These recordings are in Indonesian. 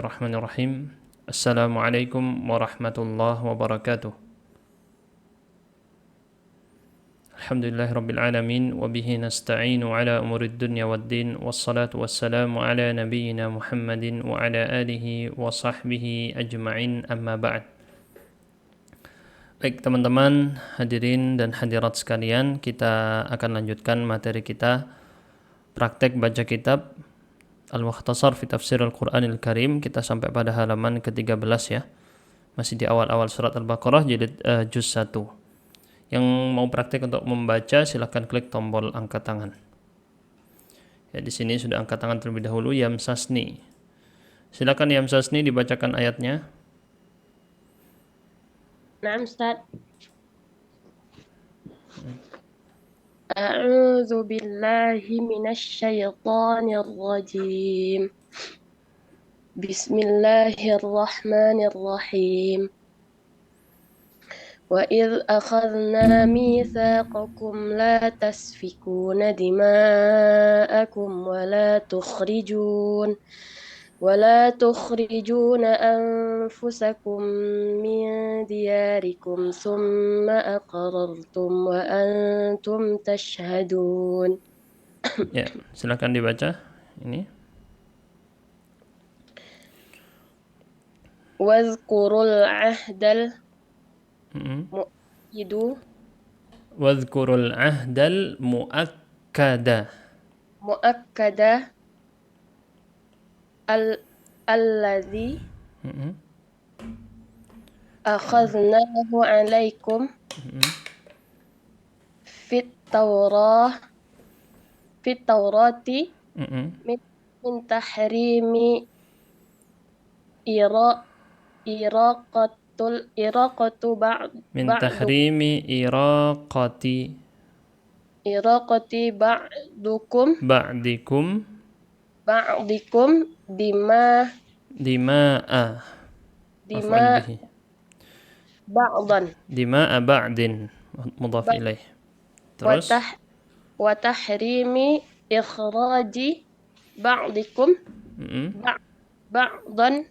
Bismillahirrahmanirrahim. Assalamualaikum warahmatullahi wabarakatuh. Alhamdulillahirabbil alamin wa bihi nasta'inu ala umurid dunya waddin wassalatu wassalamu ala nabiyyina Muhammadin wa ala alihi wa sahbihi ajma'in amma ba'd. Baik teman-teman, hadirin dan hadirat sekalian, kita akan lanjutkan materi kita praktek baca kitab Al-Mukhtasar fi Tafsir Al-Quranil Karim. Kita sampai pada halaman ke-13 ya. Masih di awal-awal surat Al-Baqarah jilid juz 1. Yang mau praktek untuk membaca silahkan klik tombol angkat tangan. Ya, di sini sudah angkat tangan terlebih dahulu Yamsasni. Silakan Yamsasni dibacakan ayatnya. Naam Ustaz. A'udzu billahi minasy syaithanir rajim. Bismillahirrahmanirrahim. وَإِذْ أَخَذْنَا مِيثَاقَكُمْ لَا تَسْفِكُونَ دِمَاءَكُمْ وَلَا تُخْرِجُونَ أَنفُسَكُم مِّن دِيَارِكُمْ ثُمَّ أَقْرَرْتُمْ وَأَنْتُمْ تَشْهَدُونَ. Ya, silakan dibaca ini. وَاذْكُرُوا الْعَهْدَ Wadhkurul ahdal muakkada alladzi akhadnahu alaikum fit taurati min tahrimi iraqatu min tahrimi iraqati ba'dikum dima'a ba'din mudhaf ilaih. Terus wa tahrimi ikhraji ba'dikum ba'dan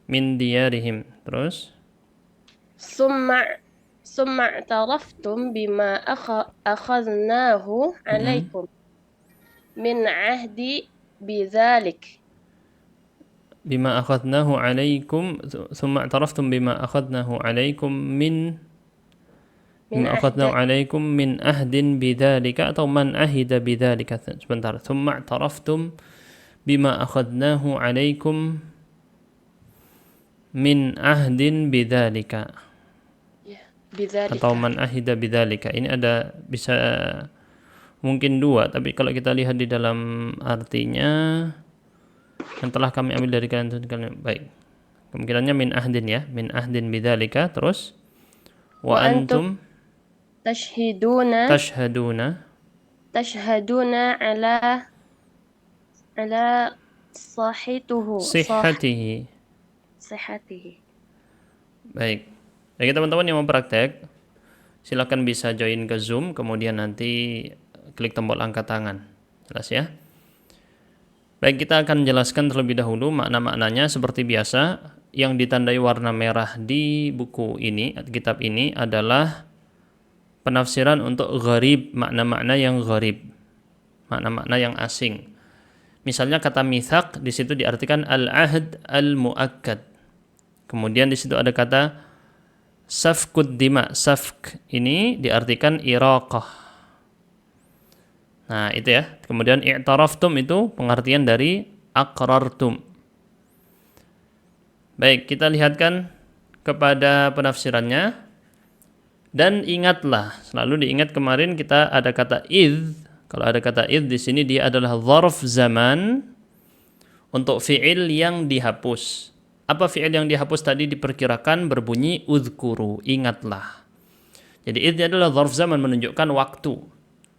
min diyarihim. Terus summa i'taraftum bima akhadnahu alaikum min ahdi bidzalik bima akhadnahu alaikum thumma i'taraftum bima akhadnahu alaikum min ahdin bidzalika atau man ahida bidzalika. Sebentar. Thumma i'taraftum bima akhadnahu alaikum min ahdin bidzalika. Atau man ahida bidzalika. Ini ada bisa mungkin dua, tapi kalau kita lihat di dalam artinya yang telah kami ambil dari kalian baik. Kemungkinannya min ahdin ya, min ahdin bidzalika. Terus wa antum tashhaduna ala sihhatihi. Baik. Bagi teman-teman yang mau praktek, silakan bisa join ke Zoom, kemudian nanti klik tombol angkat tangan. Jelas ya? Baik, kita akan jelaskan terlebih dahulu makna-maknanya seperti biasa. Yang ditandai warna merah di buku ini, kitab ini adalah penafsiran untuk gharib, makna-makna yang gharib, makna-makna yang asing. Misalnya kata mithaq di situ diartikan al-ahd al-muakkad. Kemudian di situ ada kata safkud dima, safk ini diartikan iraqah. Nah, itu ya. Kemudian i'taraftum itu pengertian dari aqrartum. Baik, kita lihatkan kepada penafsirannya. Dan ingatlah, selalu diingat kemarin kita ada kata idh. Kalau ada kata idh di sini dia adalah dzarf zaman untuk fi'il yang dihapus. Apa fi'il yang dihapus tadi diperkirakan berbunyi udhkuru, ingatlah. Jadi idh adalah dzarf zaman menunjukkan waktu.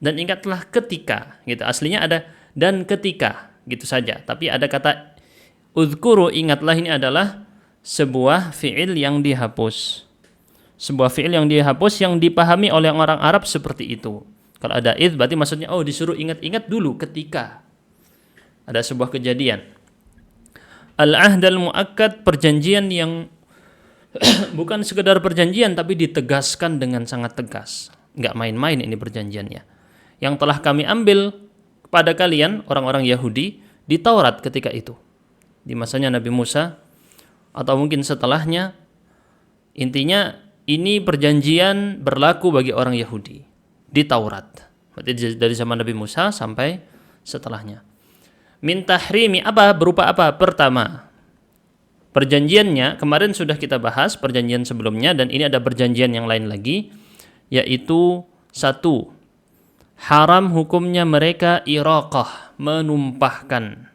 Dan ingatlah ketika, gitu. Aslinya ada dan ketika, gitu saja. Tapi ada kata udhkuru, ingatlah, ini adalah sebuah fi'il yang dihapus. Sebuah fi'il yang dihapus yang dipahami oleh orang Arab seperti itu. Kalau ada idh berarti maksudnya disuruh ingat-ingat dulu ketika ada sebuah kejadian. Al-ahd al-muakkad, perjanjian yang bukan sekedar perjanjian tapi ditegaskan dengan sangat tegas. Nggak main-main ini perjanjiannya. Yang telah kami ambil kepada kalian orang-orang Yahudi di Taurat ketika itu. Di masanya Nabi Musa atau mungkin setelahnya. Intinya ini perjanjian berlaku bagi orang Yahudi di Taurat. Berarti dari zaman Nabi Musa sampai setelahnya. Min tahrimi apa? Berupa apa? Pertama, perjanjiannya kemarin sudah kita bahas perjanjian sebelumnya dan ini ada perjanjian yang lain lagi, yaitu satu, haram hukumnya mereka iraqah, menumpahkan.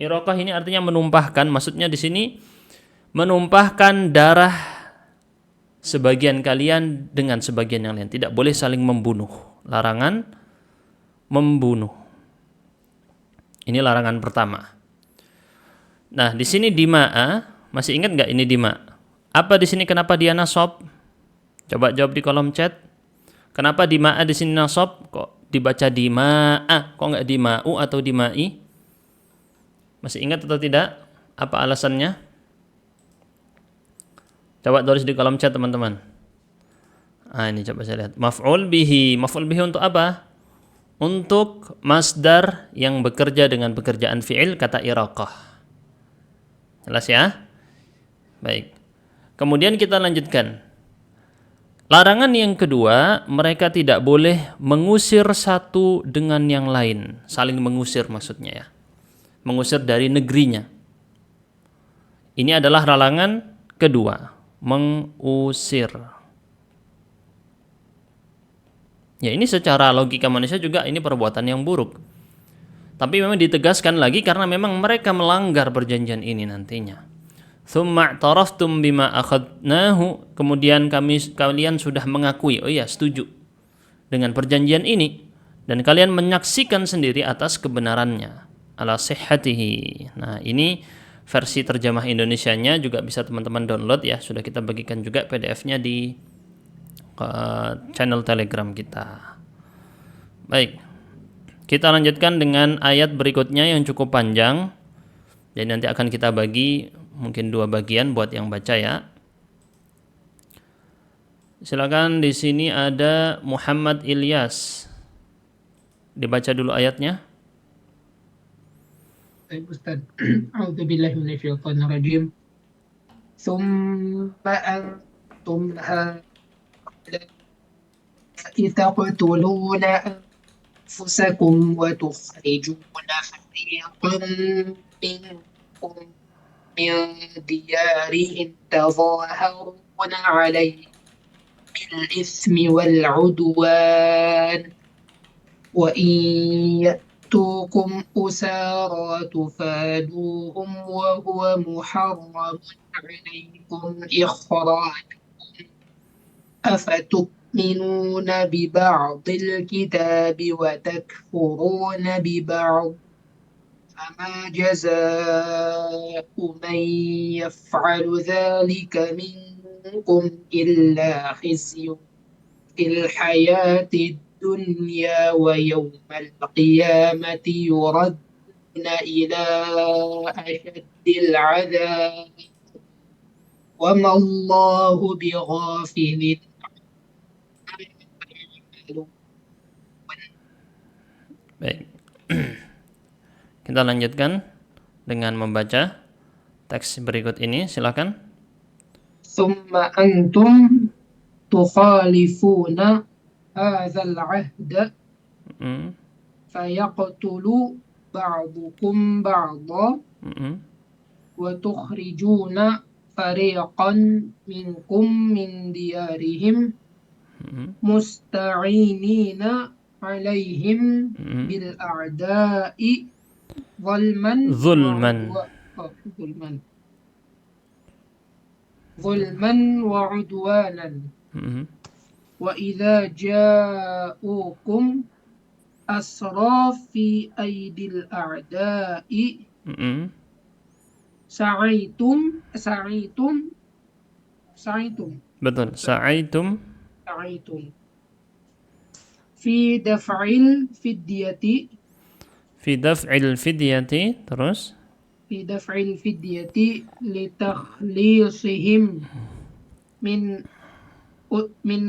Iraqah ini artinya menumpahkan, maksudnya di sini menumpahkan darah sebagian kalian dengan sebagian yang lain. Tidak boleh saling membunuh. Larangan membunuh. Ini larangan pertama. Nah, di sini dima'a, masih ingat nggak ini dima? Apa di sini kenapa dia nasab? Coba jawab di kolom chat. Kenapa dima'a di sini nasab? Kok dibaca dima'a? Kok nggak dima'u atau dima'i? Masih ingat atau tidak? Apa alasannya? Coba tulis di kolom chat teman-teman. Ini coba saya lihat. Maf'ul bihi. Maf'ul bihi untuk apa? Untuk masdar yang bekerja dengan pekerjaan fi'il kata iraqah. Jelas ya? Baik. Kemudian kita lanjutkan. Larangan yang kedua, mereka tidak boleh mengusir satu dengan yang lain. Saling mengusir maksudnya ya. Mengusir dari negerinya. Ini adalah larangan kedua. Mengusir. Ya, ini secara logika manusia juga ini perbuatan yang buruk. Tapi memang ditegaskan lagi karena memang mereka melanggar perjanjian ini nantinya. Tsumma taraftum bima akhadnahu, kemudian kalian sudah mengakui, oh ya, setuju dengan perjanjian ini dan kalian menyaksikan sendiri atas kebenarannya. Ala sihhatihi. Nah, ini versi terjemah Indonesianya juga bisa teman-teman download ya. Sudah kita bagikan juga PDF-nya di channel Telegram kita. Baik, kita lanjutkan dengan ayat berikutnya yang cukup panjang. Jadi nanti akan kita bagi mungkin 2 bagian buat yang baca ya. Silakan, di sini ada Muhammad Ilyas. Dibaca dulu ayatnya. Baik Ustaz. A'udzubillahi minasyaitonir rajim. Tsumma antum تقتلون أنفسكم وتخرجون فريقا منكم من ديارهم تظاهرون عليهم بالإثم والعدوان وإن يأتوكم أسارى تفادوهم وهو محرم عليكم إخراجهم أفتؤمنون ببعض الكتاب وتكفرون ببعض فما جزاء من يفعل ذلك منكم إلا خزي في الحياة الدنيا ويوم القيامة يردون إلى أشد العذاب وما الله بغافل. Baik. Kita lanjutkan dengan membaca teks berikut ini, silakan. Tsumma antum tukhalifuna hadzal 'ahda fayaqtulu ba'dukum ba'dha wa tukhrijuna fariqan minkum min diyarihim musta'inina alaihim bil a'da'i zulman wa udwanan wa idza ja'ukum asra fi aidil a'da'i sa'aitum Betul, sa'aitum fi daf'il fidyati fi daf'il fidyati, terus fi daf'il fidyati litakhlisihim min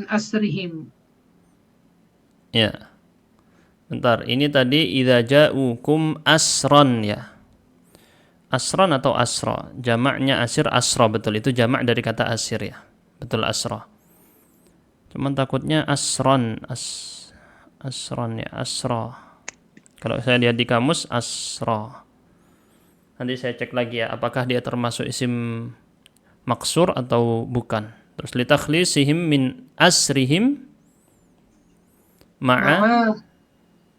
asrihim. ya. Bentar, ini tadi idza ja'ukum asron ya. Asron atau asra? Jamaknya asir asra, betul, itu jamak dari kata asir ya. Betul, asra. Cuman takutnya asron, asron ya, asra. Kalau saya lihat di kamus asra. Nanti saya cek lagi ya, apakah dia termasuk isim maksur atau bukan. Terus litakhlisihim min asrihim ma'a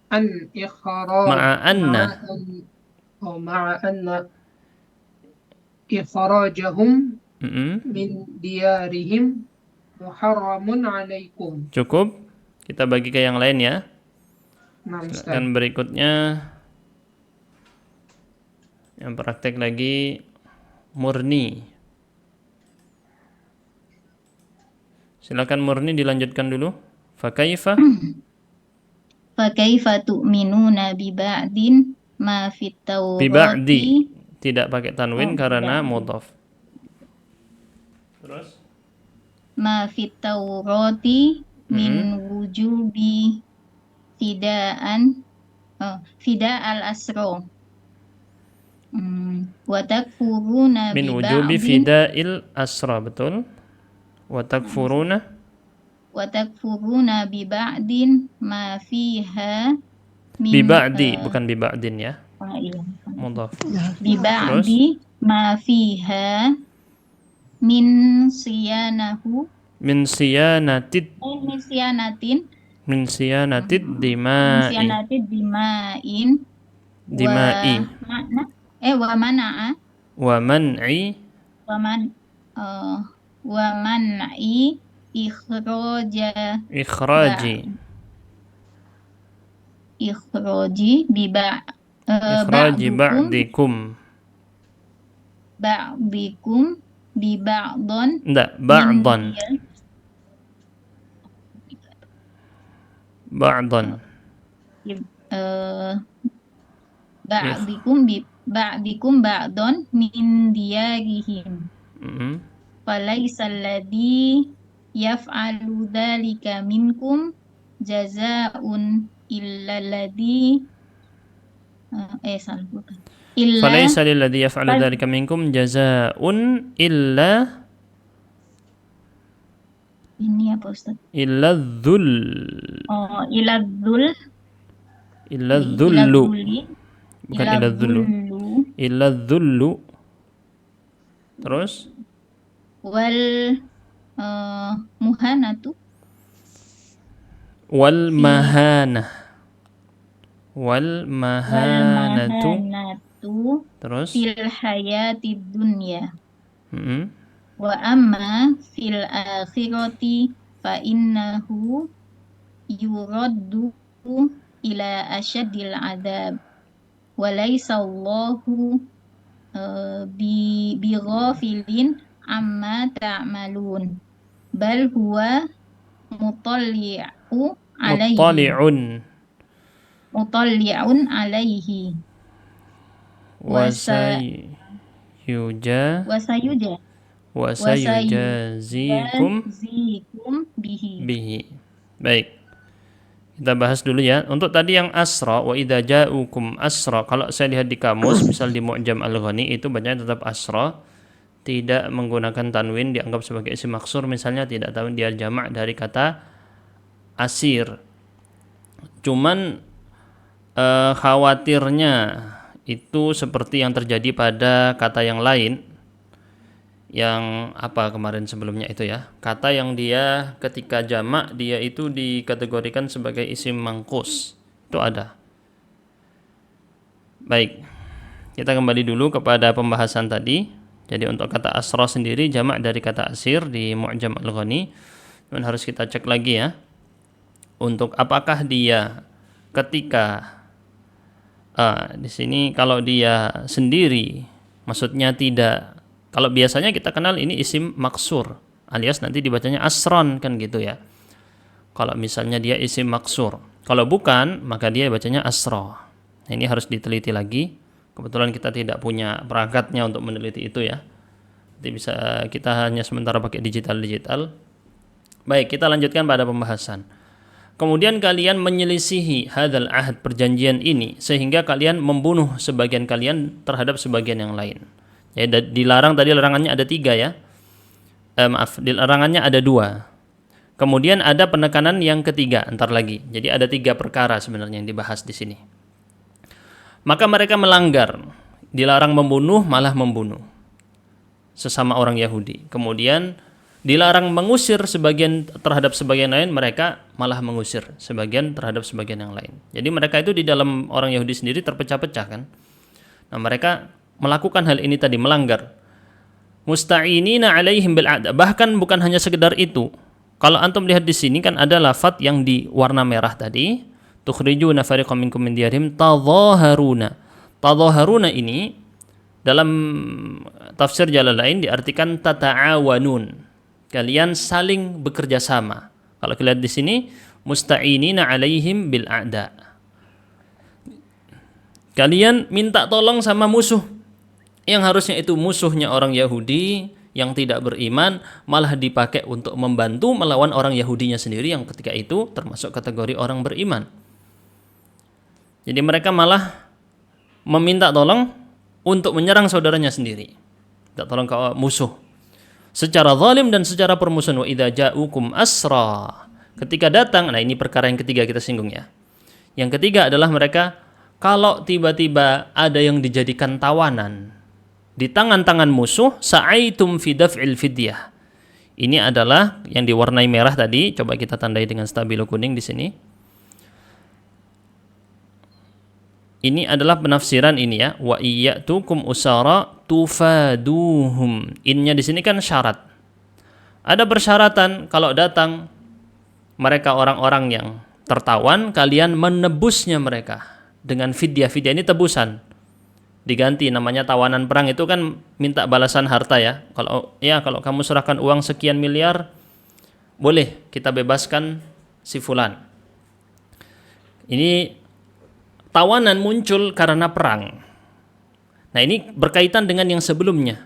anna ikhrajahum min diyarihim muharramun alaikum. Cukup? Kita bagi ke yang lain ya. Dan berikutnya yang praktek lagi Murni. Silakan Murni dilanjutkan dulu. Fakaifa? Fakaifa tu'minuna bi ba'din ma fit Bi ba'di. Taurati. Tidak pakai tanwin karena mudhaf. Terus? Ma fit Taurati min wujubi fida al-asro. Wa takfuruna Min bi wujubi ba'din fida'il asra, betul. Wa takfuruna bi ba'din ma fiha min bi ba'di, bukan bi ba'din ya. iya. Mudhaf. Bi ba'di ma fiha min siyanahu Min siyanatid min siyanatid dima'i. Dima'i. Wa mana'a Wa man'i wa man'i ikhraji ba'dikum. bi ba'don Enggak, ba'dan. Ba'dan. ba'dikum ba'don min diyarihim. Falaisa alladhi yaf'alu dhalika minkum jazaa'un illa alladhi Falaisa lilladhi yaf'alu dhalika minkum jazaa'un illa ini apa Ustaz? Illa dhul. Illa dhullu. Bukan illa dhullu. Illa dhullu. Terus? Wal muhanatu. Wal mahanah. Wal mahanatu. Terus? Fil hayati dunya. Wa amma fil akhirati fa innahu yuraddu ila asyadil adab wa laysa Allahu bi ghafilin amma ta'malun bal huwa mutalli'un alaihi wa sayujazikum bihi. Baik. Kita bahas dulu ya. Untuk tadi yang asra, wa idza ja'ukum asra, kalau saya lihat di kamus, misal di Mu'jam Al-Ghani itu bacanya tetap asra, tidak menggunakan tanwin, dianggap sebagai isim maksur, misalnya tidak tahu dia jamak dari kata asir. Cuman khawatirnya itu seperti yang terjadi pada kata yang lain, yang apa kemarin sebelumnya itu ya, kata yang dia ketika jamak dia itu dikategorikan sebagai isim mangkus, itu ada. Baik, kita kembali dulu kepada pembahasan tadi. Jadi untuk kata asra sendiri jamak dari kata asir di Mu'jam Al-Ghani, dan harus kita cek lagi ya, untuk apakah dia ketika di sini kalau dia sendiri, maksudnya tidak. Kalau biasanya kita kenal ini isim maksur, alias nanti dibacanya asron kan gitu ya. Kalau misalnya dia isim maksur, kalau bukan maka dia bacanya asra. Nah, ini harus diteliti lagi. Kebetulan kita tidak punya perangkatnya untuk meneliti itu ya. Jadi bisa kita hanya sementara pakai digital. Baik, kita lanjutkan pada pembahasan. Kemudian kalian menyelisihi hadzal ahad, perjanjian ini, sehingga kalian membunuh sebagian kalian terhadap sebagian yang lain. Ya, dilarang tadi, larangannya ada 3 ya. Larangannya ada 2. Kemudian ada penekanan yang ketiga, entar lagi. Jadi ada 3 perkara sebenarnya yang dibahas di sini. Maka mereka melanggar, dilarang membunuh malah membunuh sesama orang Yahudi. Kemudian dilarang mengusir sebagian terhadap sebagian lain, mereka malah mengusir sebagian terhadap sebagian yang lain. Jadi mereka itu di dalam orang Yahudi sendiri terpecah-pecah kan. Nah, mereka melakukan hal ini tadi, melanggar. Musta'inina 'alaihim bil a'da. Bahkan bukan hanya sekedar itu. Kalau antum lihat di sini kan ada lafaz yang di warna merah tadi, tukhrijuna fariqam minkum min diyarihim tadhaharuna. Tadhaharuna ini dalam tafsir Jalalain diartikan tata'awanun. Kalian saling bekerja sama. Kalau kita lihat di sini, musta'inina 'alaihim bil a'da. Kalian minta tolong sama musuh yang harusnya itu musuhnya orang Yahudi yang tidak beriman, malah dipakai untuk membantu melawan orang Yahudinya sendiri yang ketika itu termasuk kategori orang beriman. Jadi mereka malah meminta tolong untuk menyerang saudaranya sendiri. Minta tolong ke musuh secara zalim dan secara permusuhan. Wa idza ja'ukum asra, ketika datang, nah ini perkara yang ketiga kita singgung ya. Yang ketiga adalah mereka kalau tiba-tiba ada yang dijadikan tawanan di tangan-tangan musuh, sa'aitum fi daf'il fidyah. Ini adalah yang diwarnai merah tadi, coba kita tandai dengan stabilo kuning di sini. Ini adalah penafsiran ini ya, wa iyyatukum usara tufaduhum. Innya di sini kan syarat. Ada persyaratan kalau datang mereka orang-orang yang tertawan, kalian menebusnya mereka dengan fidyah. Fidyah ini tebusan. Diganti, namanya tawanan perang itu kan minta balasan harta ya. Kalau kamu serahkan uang sekian miliar, boleh kita bebaskan si fulan. Ini tawanan muncul karena perang. Nah, ini berkaitan dengan yang sebelumnya.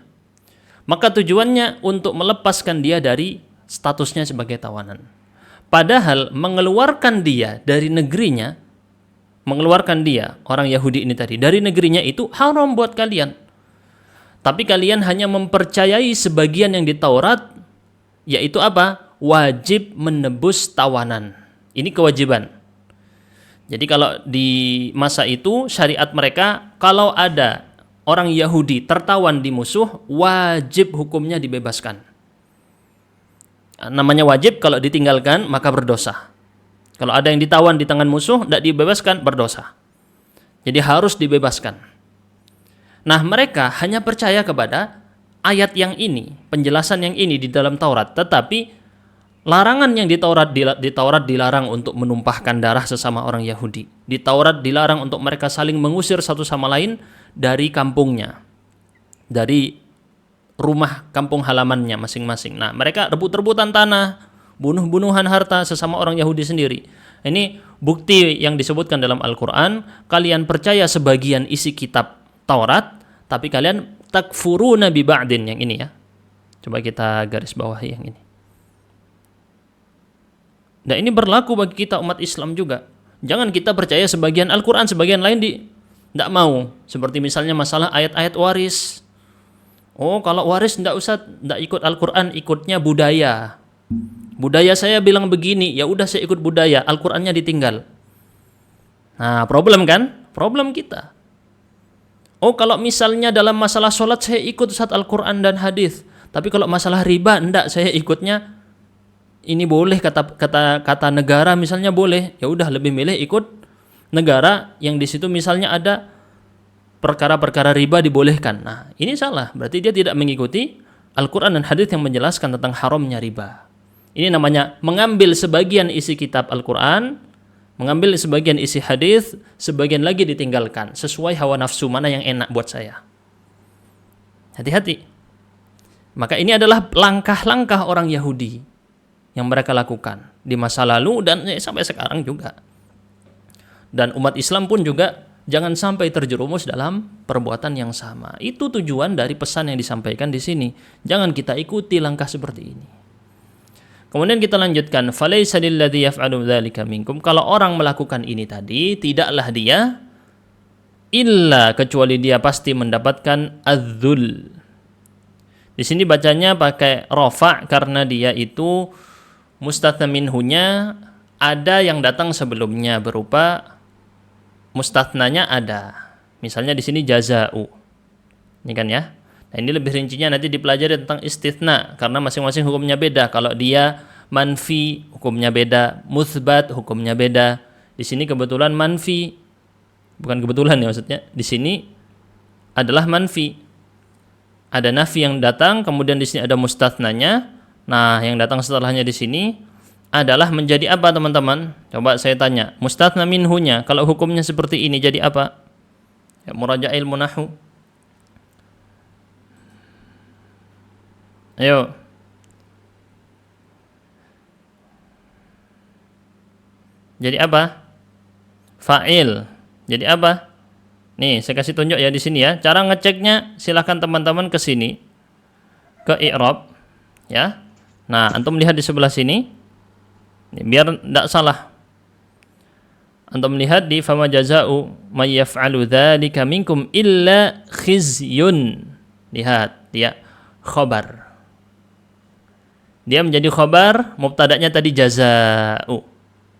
Maka tujuannya untuk melepaskan dia dari statusnya sebagai tawanan. Padahal mengeluarkan dia dari negerinya, mengeluarkan dia, orang Yahudi ini tadi, dari negerinya itu haram buat kalian. Tapi kalian hanya mempercayai sebagian yang di Taurat, yaitu apa? Wajib menebus tawanan. Ini kewajiban. Jadi kalau di masa itu, syariat mereka, kalau ada orang Yahudi tertawan di musuh, wajib hukumnya dibebaskan. Namanya wajib, kalau ditinggalkan maka berdosa. Kalau ada yang ditawan di tangan musuh, tidak dibebaskan, berdosa. Jadi harus dibebaskan. Nah, mereka hanya percaya kepada ayat yang ini, penjelasan yang ini di dalam Taurat. Tetapi larangan yang di Taurat dilarang untuk menumpahkan darah sesama orang Yahudi. Di Taurat dilarang untuk mereka saling mengusir satu sama lain dari kampungnya, dari rumah kampung halamannya masing-masing. Nah, mereka rebut-rebutan tanah, bunuh-bunuhan harta sesama orang Yahudi sendiri. Ini bukti yang disebutkan dalam Al-Quran. Kalian percaya sebagian isi kitab Taurat, tapi kalian takfuruna bi ba'din, yang ini ya. Coba kita garis bawahi yang ini. Nah, ini berlaku bagi kita umat Islam juga. Jangan kita percaya sebagian Al-Quran, sebagian lain tidak mau. Seperti misalnya masalah ayat-ayat waris. Oh, kalau waris tidak usah, tidak ikut Al-Quran, ikutnya budaya. Budaya saya bilang begini, ya udah saya ikut budaya, Al-Qur'annya ditinggal. Nah, problem kan? Problem kita. Oh, kalau misalnya dalam masalah sholat saya ikut Ustaz Al-Qur'an dan hadis, tapi kalau masalah riba enggak, saya ikutnya ini boleh kata negara misalnya boleh. Ya udah lebih milih ikut negara yang di situ misalnya ada perkara-perkara riba dibolehkan. Nah, ini salah. Berarti dia tidak mengikuti Al-Qur'an dan hadis yang menjelaskan tentang haramnya riba. Ini namanya mengambil sebagian isi kitab Al-Quran, mengambil sebagian isi hadis, sebagian lagi ditinggalkan sesuai hawa nafsu, mana yang enak buat saya. Hati-hati. Maka ini adalah langkah-langkah orang Yahudi yang mereka lakukan di masa lalu dan sampai sekarang juga. Dan umat Islam pun juga Jangan sampai terjerumus dalam perbuatan yang sama. Itu tujuan dari pesan yang disampaikan di sini. Jangan kita ikuti langkah seperti ini. Kemudian kita lanjutkan, falaisa lilladzi yaf'alu dzalika minkum. Kalau orang melakukan ini tadi, tidaklah dia illa kecuali dia pasti mendapatkan adzul. Di sini bacanya pakai rafa karena dia itu mustatsna minhunya ada yang datang sebelumnya berupa mustatsnanya ada. Misalnya di sini jaza'u. Ini kan ya. Nah, ini lebih rincinya nanti dipelajari tentang istitsna karena masing-masing hukumnya beda. Kalau dia manfi hukumnya beda, mutsbat hukumnya beda. Di sini kebetulan manfi. Bukan kebetulan ya maksudnya. Di sini adalah manfi. Ada nafi yang datang, kemudian di sini ada mustatsnanya. Nah, yang datang setelahnya di sini adalah menjadi apa teman-teman? Coba saya tanya. Mustatsna minhunya kalau hukumnya seperti ini jadi apa? Ya, muraja' ilmu nahwu. Ayo. Jadi apa? Fa'il. Jadi apa? Nih, saya kasih tunjuk ya di sini ya. Cara ngeceknya silahkan teman-teman ke sini. Ke i'rab ya. Nah, antum lihat di sebelah sini. Nih, biar tidak salah. Antum lihat di fama jaza'u may yaf'alu dzalika minkum illa khizyun. Lihat, dia khabar. Dia menjadi khabar, mubtada'nya tadi jaza'u.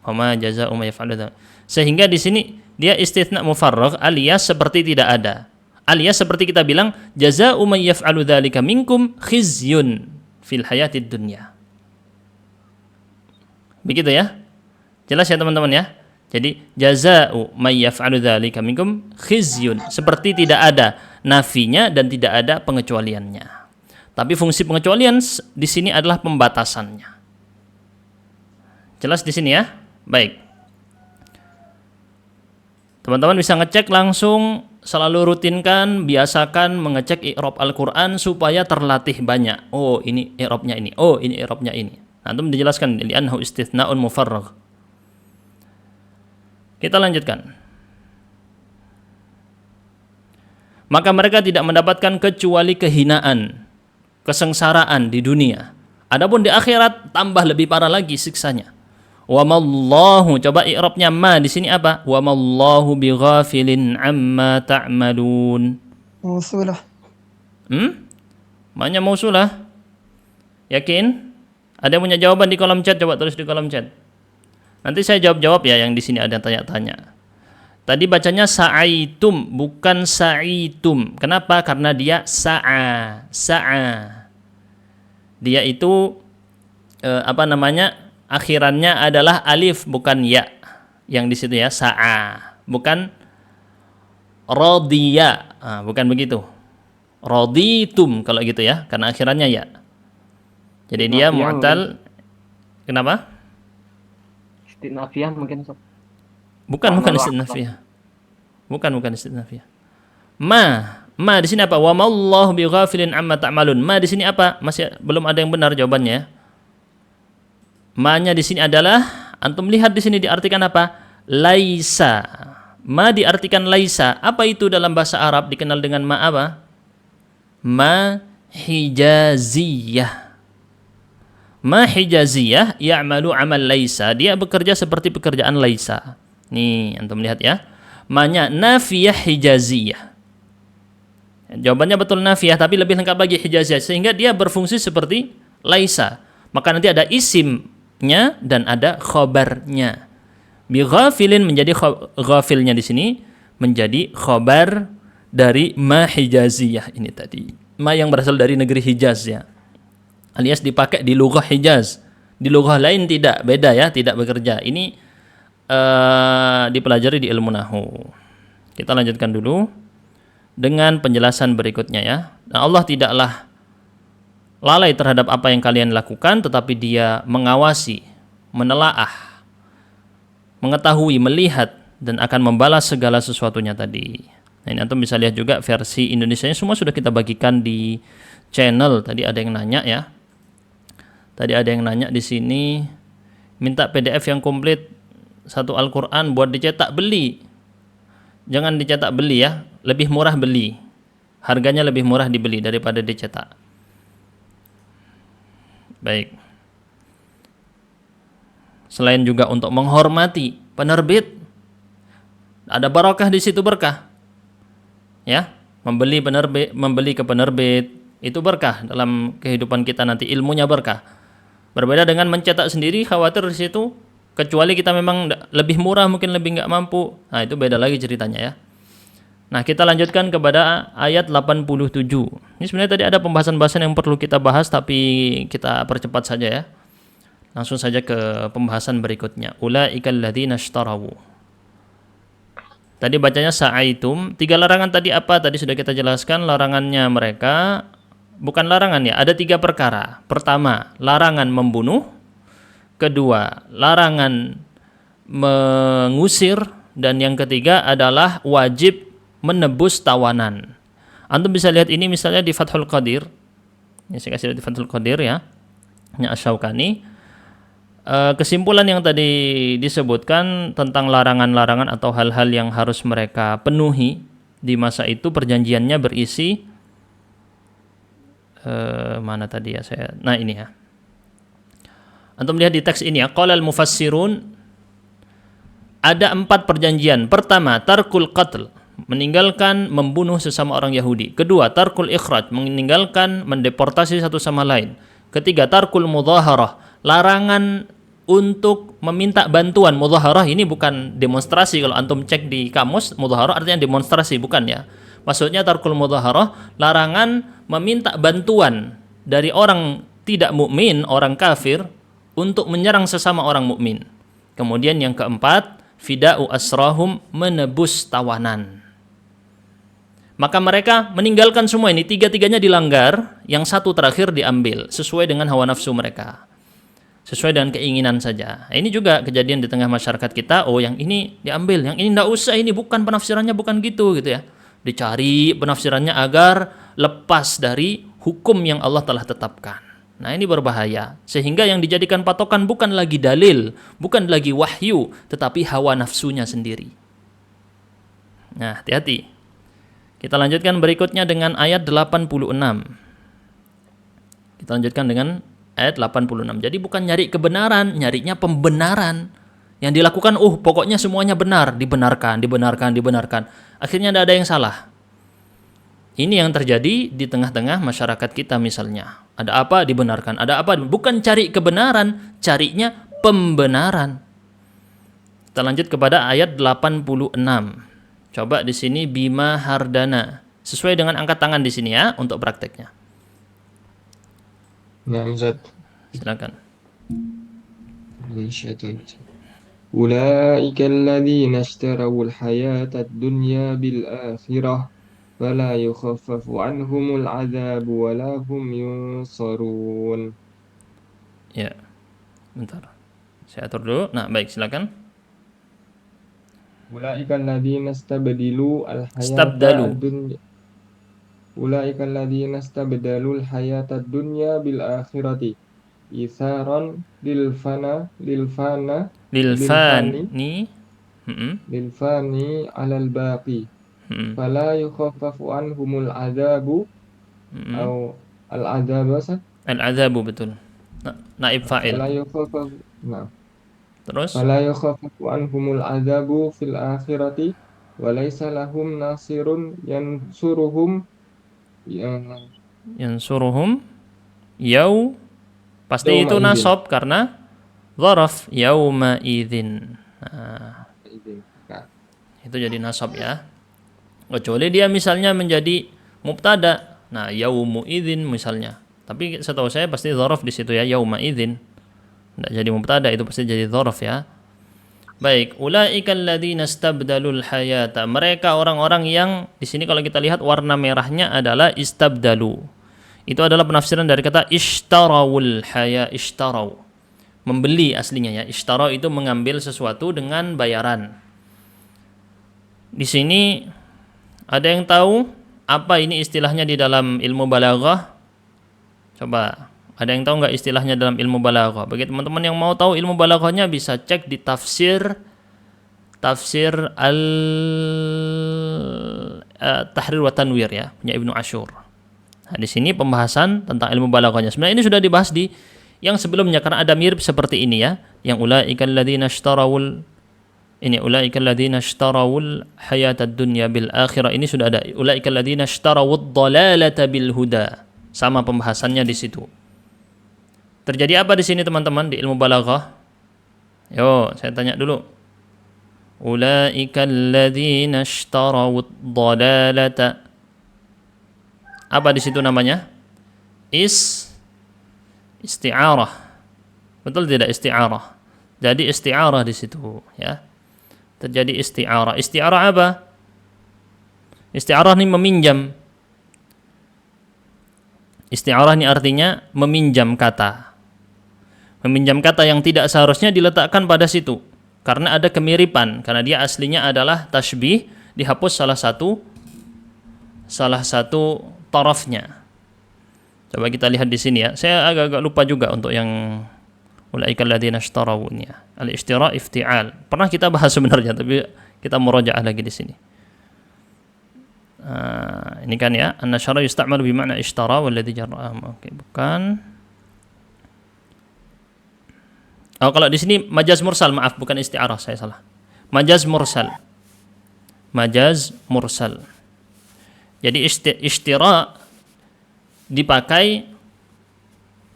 Fama jaza'u may yaf'alu dzalika. Sehingga di sini dia istitsna mufarragh alias seperti tidak ada. Alias seperti kita bilang jaza'u may yaf'alu dzalika minkum khizyun fil hayatid dunya. Begitu ya? Jelas ya teman-teman ya? Jadi jaza'u may yaf'alu dzalika minkum khizyun, seperti tidak ada nafinya dan tidak ada pengecualiannya. Tapi fungsi pengecualian di sini adalah pembatasannya. Jelas di sini ya? Baik. Teman-teman bisa ngecek langsung, selalu rutinkan, biasakan mengecek i'rab Al-Qur'an supaya terlatih banyak. Oh, ini i'rabnya ini. Oh, ini i'rabnya ini. Antum dijelaskan li'annahu istithna'un mufarragh. Kita lanjutkan. Maka mereka tidak mendapatkan kecuali kehinaan, kesengsaraan di dunia. Adapun di akhirat tambah lebih parah lagi siksanya. Wa mallahu, coba i'rabnya ma di sini apa? Wa mallahu bighafilin amma ta'malun. Mausulah. Ma-nya mausulah. Yakin? Ada yang punya jawaban di kolom chat? Coba tulis di kolom chat. Nanti saya jawab-jawab ya yang di sini ada yang tanya-tanya. Tadi bacanya sa'aitum bukan sa'itum. Kenapa? Karena dia sa'a. Dia itu akhirannya adalah alif bukan ya. Yang di situ ya sa'a. Bukan radiya. Bukan begitu. Raditum kalau gitu ya, karena akhirannya ya. Jadi dia mu'tal. Kenapa? Istinafiyah mungkin. Bukan istinafiyah. Bukan istinafiyah. Ma di sini apa? Wa mallahu bighafilin amma ta'malun. Ma di sini apa? Masih belum ada yang benar jawabannya. Ma-nya di sini adalah, antum lihat di sini diartikan apa? Laisa. Ma diartikan laisa. Apa itu dalam bahasa Arab dikenal dengan ma apa? Ma hijaziyah. Ma hijaziyah ya'malu amal laisa. Dia bekerja seperti pekerjaan laisa. Nih, antum lihat ya. Ma-nya nafiyah hijaziyah. Jawabannya betul nafiyah, tapi lebih lengkap lagi hijaziyah, sehingga dia berfungsi seperti laisa. Maka nanti ada isimnya dan ada khabarnya. Bi ghafilin menjadi ghafilnya di sini menjadi khabar dari ma hijaziyah ini tadi. Ma yang berasal dari negeri Hijaz ya. Alias dipakai di lughah Hijaz. Di lughah lain tidak, beda ya, tidak bekerja. Ini dipelajari di ilmu nahwu. Kita lanjutkan dulu dengan penjelasan berikutnya ya. Nah, Allah tidaklah lalai terhadap apa yang kalian lakukan, tetapi Dia mengawasi, menelaah, mengetahui, melihat, dan akan membalas segala sesuatunya tadi. Nah, ini antum bisa lihat juga versi Indonesianya semua sudah kita bagikan di channel. Tadi ada yang nanya ya. Tadi ada yang nanya di sini minta PDF yang komplit satu Al-Qur'an buat dicetak, beli. jangan dicetak beli ya, lebih murah beli. Harganya lebih murah dibeli daripada dicetak. Baik. Selain juga untuk menghormati penerbit, ada barokah di situ, berkah. Ya, membeli ke penerbit itu berkah dalam kehidupan kita nanti, ilmunya berkah. Berbeda dengan mencetak sendiri, khawatir di situ, kecuali kita memang lebih murah, mungkin lebih nggak mampu. Nah, itu beda lagi ceritanya ya. Nah, kita lanjutkan kepada ayat 87. Ini sebenarnya tadi ada pembahasan-pembahasan yang perlu kita bahas, tapi kita percepat saja ya. Langsung saja ke pembahasan berikutnya. Ulaikal ladzina ishtaraw. Tadi bacanya sa'aitum. 3 larangan tadi apa? Tadi sudah kita jelaskan. Larangannya mereka, bukan larangan ya, ada 3 perkara. Pertama, larangan membunuh. Kedua, larangan mengusir. Dan yang ketiga adalah wajib menebus tawanan. Antum bisa lihat ini misalnya di Fathul Qadir. Ini saya kasih lihat di Fathul Qadir ya. Ini Asy-Syaukani. Kesimpulan yang tadi disebutkan tentang larangan-larangan atau hal-hal yang harus mereka penuhi di masa itu, perjanjiannya berisi mana tadi ya saya. Nah, ini ya. Antum lihat di teks ini ya, qala al-mufassirun, ada 4 perjanjian. Pertama, tarkul qatl, meninggalkan membunuh sesama orang Yahudi. Kedua, tarkul ikhraj, meninggalkan mendeportasi satu sama lain. Ketiga, tarkul mudhaharah, larangan untuk meminta bantuan. Mudhaharah ini bukan demonstrasi, kalau antum cek di kamus, mudhaharah artinya demonstrasi, bukan ya. Maksudnya tarkul mudhaharah, larangan meminta bantuan dari orang tidak mukmin, orang kafir, untuk menyerang sesama orang mukmin. Kemudian yang keempat, fida'u asrahum, menebus tawanan. Maka mereka meninggalkan semua ini, 3-tiganya dilanggar, yang satu terakhir diambil sesuai dengan hawa nafsu mereka, sesuai dengan keinginan saja. Ini juga kejadian di tengah masyarakat kita. Oh, yang ini diambil, yang ini enggak usah, ini bukan penafsirannya, bukan gitu ya. Dicari penafsirannya agar lepas dari hukum yang Allah telah tetapkan. Nah, ini berbahaya, sehingga yang dijadikan patokan bukan lagi dalil, bukan lagi wahyu, tetapi hawa nafsunya sendiri. Nah, hati-hati. Kita lanjutkan berikutnya dengan ayat 86. Kita lanjutkan dengan ayat 86. Jadi bukan nyari kebenaran, nyarinya pembenaran. Yang dilakukan, pokoknya semuanya benar, dibenarkan. Akhirnya tidak ada yang salah. Ini yang terjadi di tengah-tengah masyarakat kita misalnya. Ada apa dibenarkan, ada apa, bukan cari kebenaran, carinya pembenaran. Kita lanjut kepada ayat 86. Coba di sini bima hardana. Sesuai dengan angkat tangan di sini ya untuk prakteknya. Nah, Ustaz. Silakan. Ulaika alladzina ishtarawul hayatad dunya bil akhirah fala yukhaffafu anhumul adzabu wa la hum yunsarun. Ya. Bentar. Saya atur dulu. Nah, baik, silakan. Ulaika alladzina istabdalu Istabdalu. ad-dunya. Ulaika alladzina istabdalul hayatad dunya bil akhirati isaran lil fani alal baqi fala yukhaffafu anhumul adzabu atau al adzabu. Al adzabu, betul. Naib fa'il. Terus Fala yukhaffafu anhumul adzabu fil akhirati wa laysa lahum nasirun yansuruhum yau, pasti itu Yauma nasab karena dzaraf yauma idzin. Nah, itu jadi nasab ya. Kecuali dia misalnya menjadi mubtada. Nah, yaumu idzin misalnya. Tapi setahu saya pasti dzaraf di situ ya, yauma idzin. Tidak jadi mubtada, itu pasti jadi dzaraf ya. Baik, ulaikal ladzina istabdalul hayata. Mereka orang-orang yang di sini kalau kita lihat warna merahnya adalah istabdalu. Itu adalah penafsiran dari kata ishtarawul haya, ishtaraw. Membeli aslinya ya. Ishtaraw itu mengambil sesuatu dengan bayaran. Di sini ada yang tahu apa ini istilahnya di dalam ilmu balaghah? Coba, ada yang tahu nggak istilahnya dalam ilmu balaghah? Bagi teman-teman yang mau tahu ilmu balaghahnya bisa cek di tafsir tafsir Tahrir wa Tanwir ya, punya Ibnu Asyur. Nah, di sini pembahasan tentang ilmu balaghahnya. Sebenarnya ini sudah dibahas di yang sebelumnya karena ada mirip seperti ini ya, yang ulaikal ladzina ishtarawul hayatad dunya bil akhirah, ini sudah ada ulaikal ladzina ishtarawud dhalalata bil huda. Sama pembahasannya di situ. Terjadi apa di sini teman-teman di ilmu balaghah? Yo, saya tanya dulu. Ulaikal ladzina ishtarawud dhalalata. Apa di situ namanya? Isti'arah. Betul tidak isti'arah? Jadi isti'arah di situ ya. Terjadi isti'arah. Isti'arah apa? Isti'arah ini meminjam. Isti'arah ini artinya meminjam kata. Meminjam kata yang tidak seharusnya diletakkan pada situ. Karena ada kemiripan, karena dia aslinya adalah tashbih, dihapus salah satu tarafnya. Coba kita lihat di sini ya. Saya agak-agak lupa juga untuk yang ulaikal ladzina ishtarawun ya. Al-ishtira ifti'al. Pernah kita bahas sebenarnya, tapi kita murajaah lagi di sini. Ini kan ya, an-nasyara yusta'malu bi ma'na ishtara walladzi jarra. Oke, bukan. Oh, kalau di sini majaz mursal, maaf, bukan isti'arah, saya salah. Majaz mursal. Majaz mursal. Jadi ishtira dipakai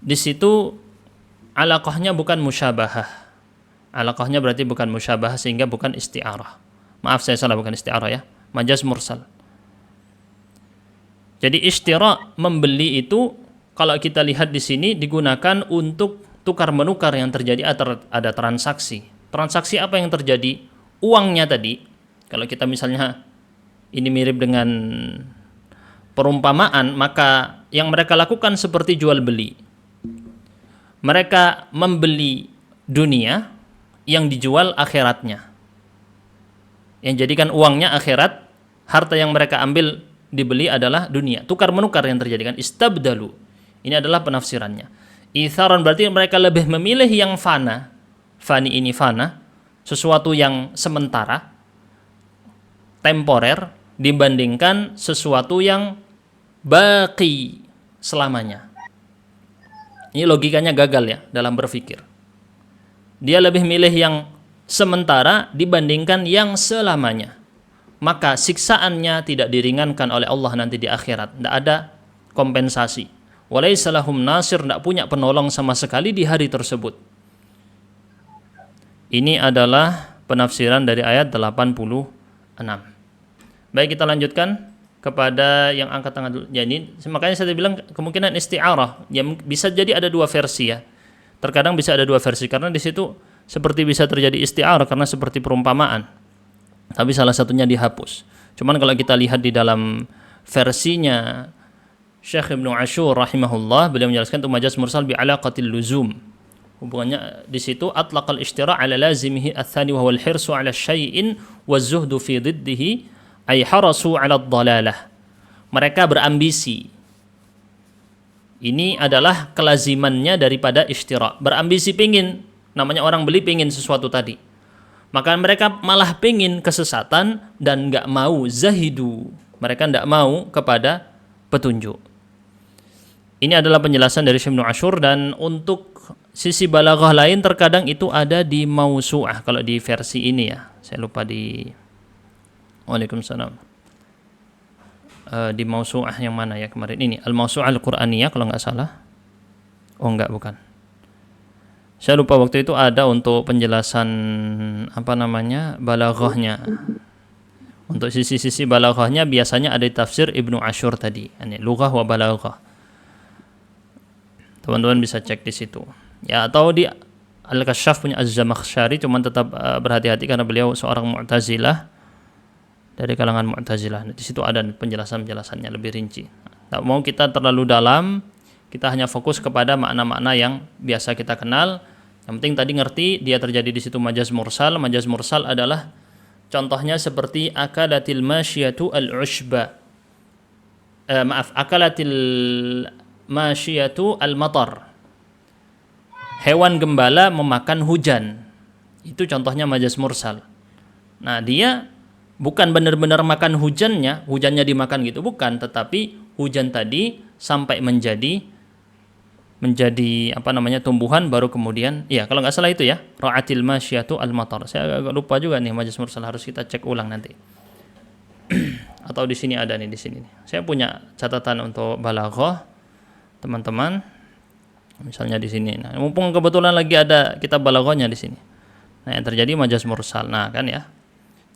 di situ alaqahnya bukan musyabahah. Alaqahnya berarti bukan musyabahah sehingga bukan isti'arah. Maaf, saya salah, bukan isti'arah ya. Majaz mursal. Jadi ishtira membeli itu kalau kita lihat di sini digunakan untuk tukar menukar yang terjadi, ada transaksi. Transaksi apa yang terjadi? Uangnya tadi. Kalau kita misalnya ini mirip dengan perumpamaan, maka yang mereka lakukan seperti jual beli. Mereka membeli dunia yang dijual akhiratnya. Yang jadikan uangnya akhirat, harta yang mereka ambil dibeli adalah dunia. Tukar menukar yang terjadi kan, istabdalu. Ini adalah penafsirannya. Itharan berarti mereka lebih memilih yang fana. Fani ini fana, sesuatu yang sementara, temporer, dibandingkan sesuatu yang baqi, selamanya. Ini logikanya gagal ya dalam berpikir. Dia lebih milih yang sementara dibandingkan yang selamanya. Maka siksaannya tidak diringankan oleh Allah nanti di akhirat. Tidak ada kompensasi. Walaysa lahum nasir, tidak punya penolong sama sekali di hari tersebut. Ini adalah penafsiran dari ayat 86. Baik, kita lanjutkan kepada yang angkat tangan dulu. Jadi, makanya saya bilang kemungkinan isti'arah. Ya, bisa jadi ada dua versi ya. Terkadang bisa ada dua versi karena di situ seperti bisa terjadi isti'arah karena seperti perumpamaan. Tapi salah satunya dihapus. Cuman kalau kita lihat di dalam versinya Syekh Ibnu Asyur rahimahullah, beliau menjelaskan itu majaz mursal bi alaqatil luzum. Hubungannya di situ atlaqal ishtira' ala lazimihi ats-tsani wa huwa al-hirsu 'ala syai'in wa zuhdu fi dhiddihi ay harasu 'ala ad-dhalalah. Mereka berambisi. Ini adalah kelazimannya daripada ishtira'. Berambisi pengin, namanya orang beli pengin sesuatu tadi. Maka mereka malah pengin kesesatan dan enggak mau zahidu. Mereka enggak mau kepada petunjuk. Ini adalah penjelasan dari Syekh Ibnu Asyur, dan untuk sisi balaghah lain terkadang itu ada di mausu'ah. Kalau di versi ini ya, saya lupa di Waalaikumsalam. Di mausu'ah yang mana ya kemarin ini? Al-Mausu'ah Al-Qur'aniyah kalau nggak salah. Oh enggak, bukan. Saya lupa waktu itu ada untuk penjelasan balaghahnya. Untuk sisi-sisi balaghahnya biasanya ada di tafsir Ibnu Asyur tadi, ini lughah wa balaghah. Teman-teman bisa cek di situ. Ya, atau di Al-Kasyaf punya Az-Zamakhsyari, cuman tetap berhati-hati karena beliau seorang Mu'tazilah, dari kalangan Mu'tazilah. Di situ ada penjelasan-penjelasannya lebih rinci. Tak mau kita terlalu dalam, kita hanya fokus kepada makna-makna yang biasa kita kenal. Yang penting tadi ngerti dia terjadi di situ majaz mursal. Majaz mursal adalah contohnya seperti akalatil masyiyatu al-ushba. Akalatil masyiyatu al-matar. Hewan gembala memakan hujan. Itu contohnya majaz mursal. Nah, dia bukan benar-benar makan hujannya dimakan gitu, bukan, tetapi hujan tadi sampai menjadi apa namanya, tumbuhan, baru kemudian, ya kalau nggak salah itu ya, ra'atil masyatu al-matar. Saya agak lupa juga nih, majaz mursal harus kita cek ulang nanti. Atau di sini ada nih, di sini. Saya punya catatan untuk balaghah, teman-teman. Misalnya di sini. Nah, mumpung kebetulan lagi ada kitab balaghahnya di sini. Nah, yang terjadi majaz mursal. Nah, kan ya.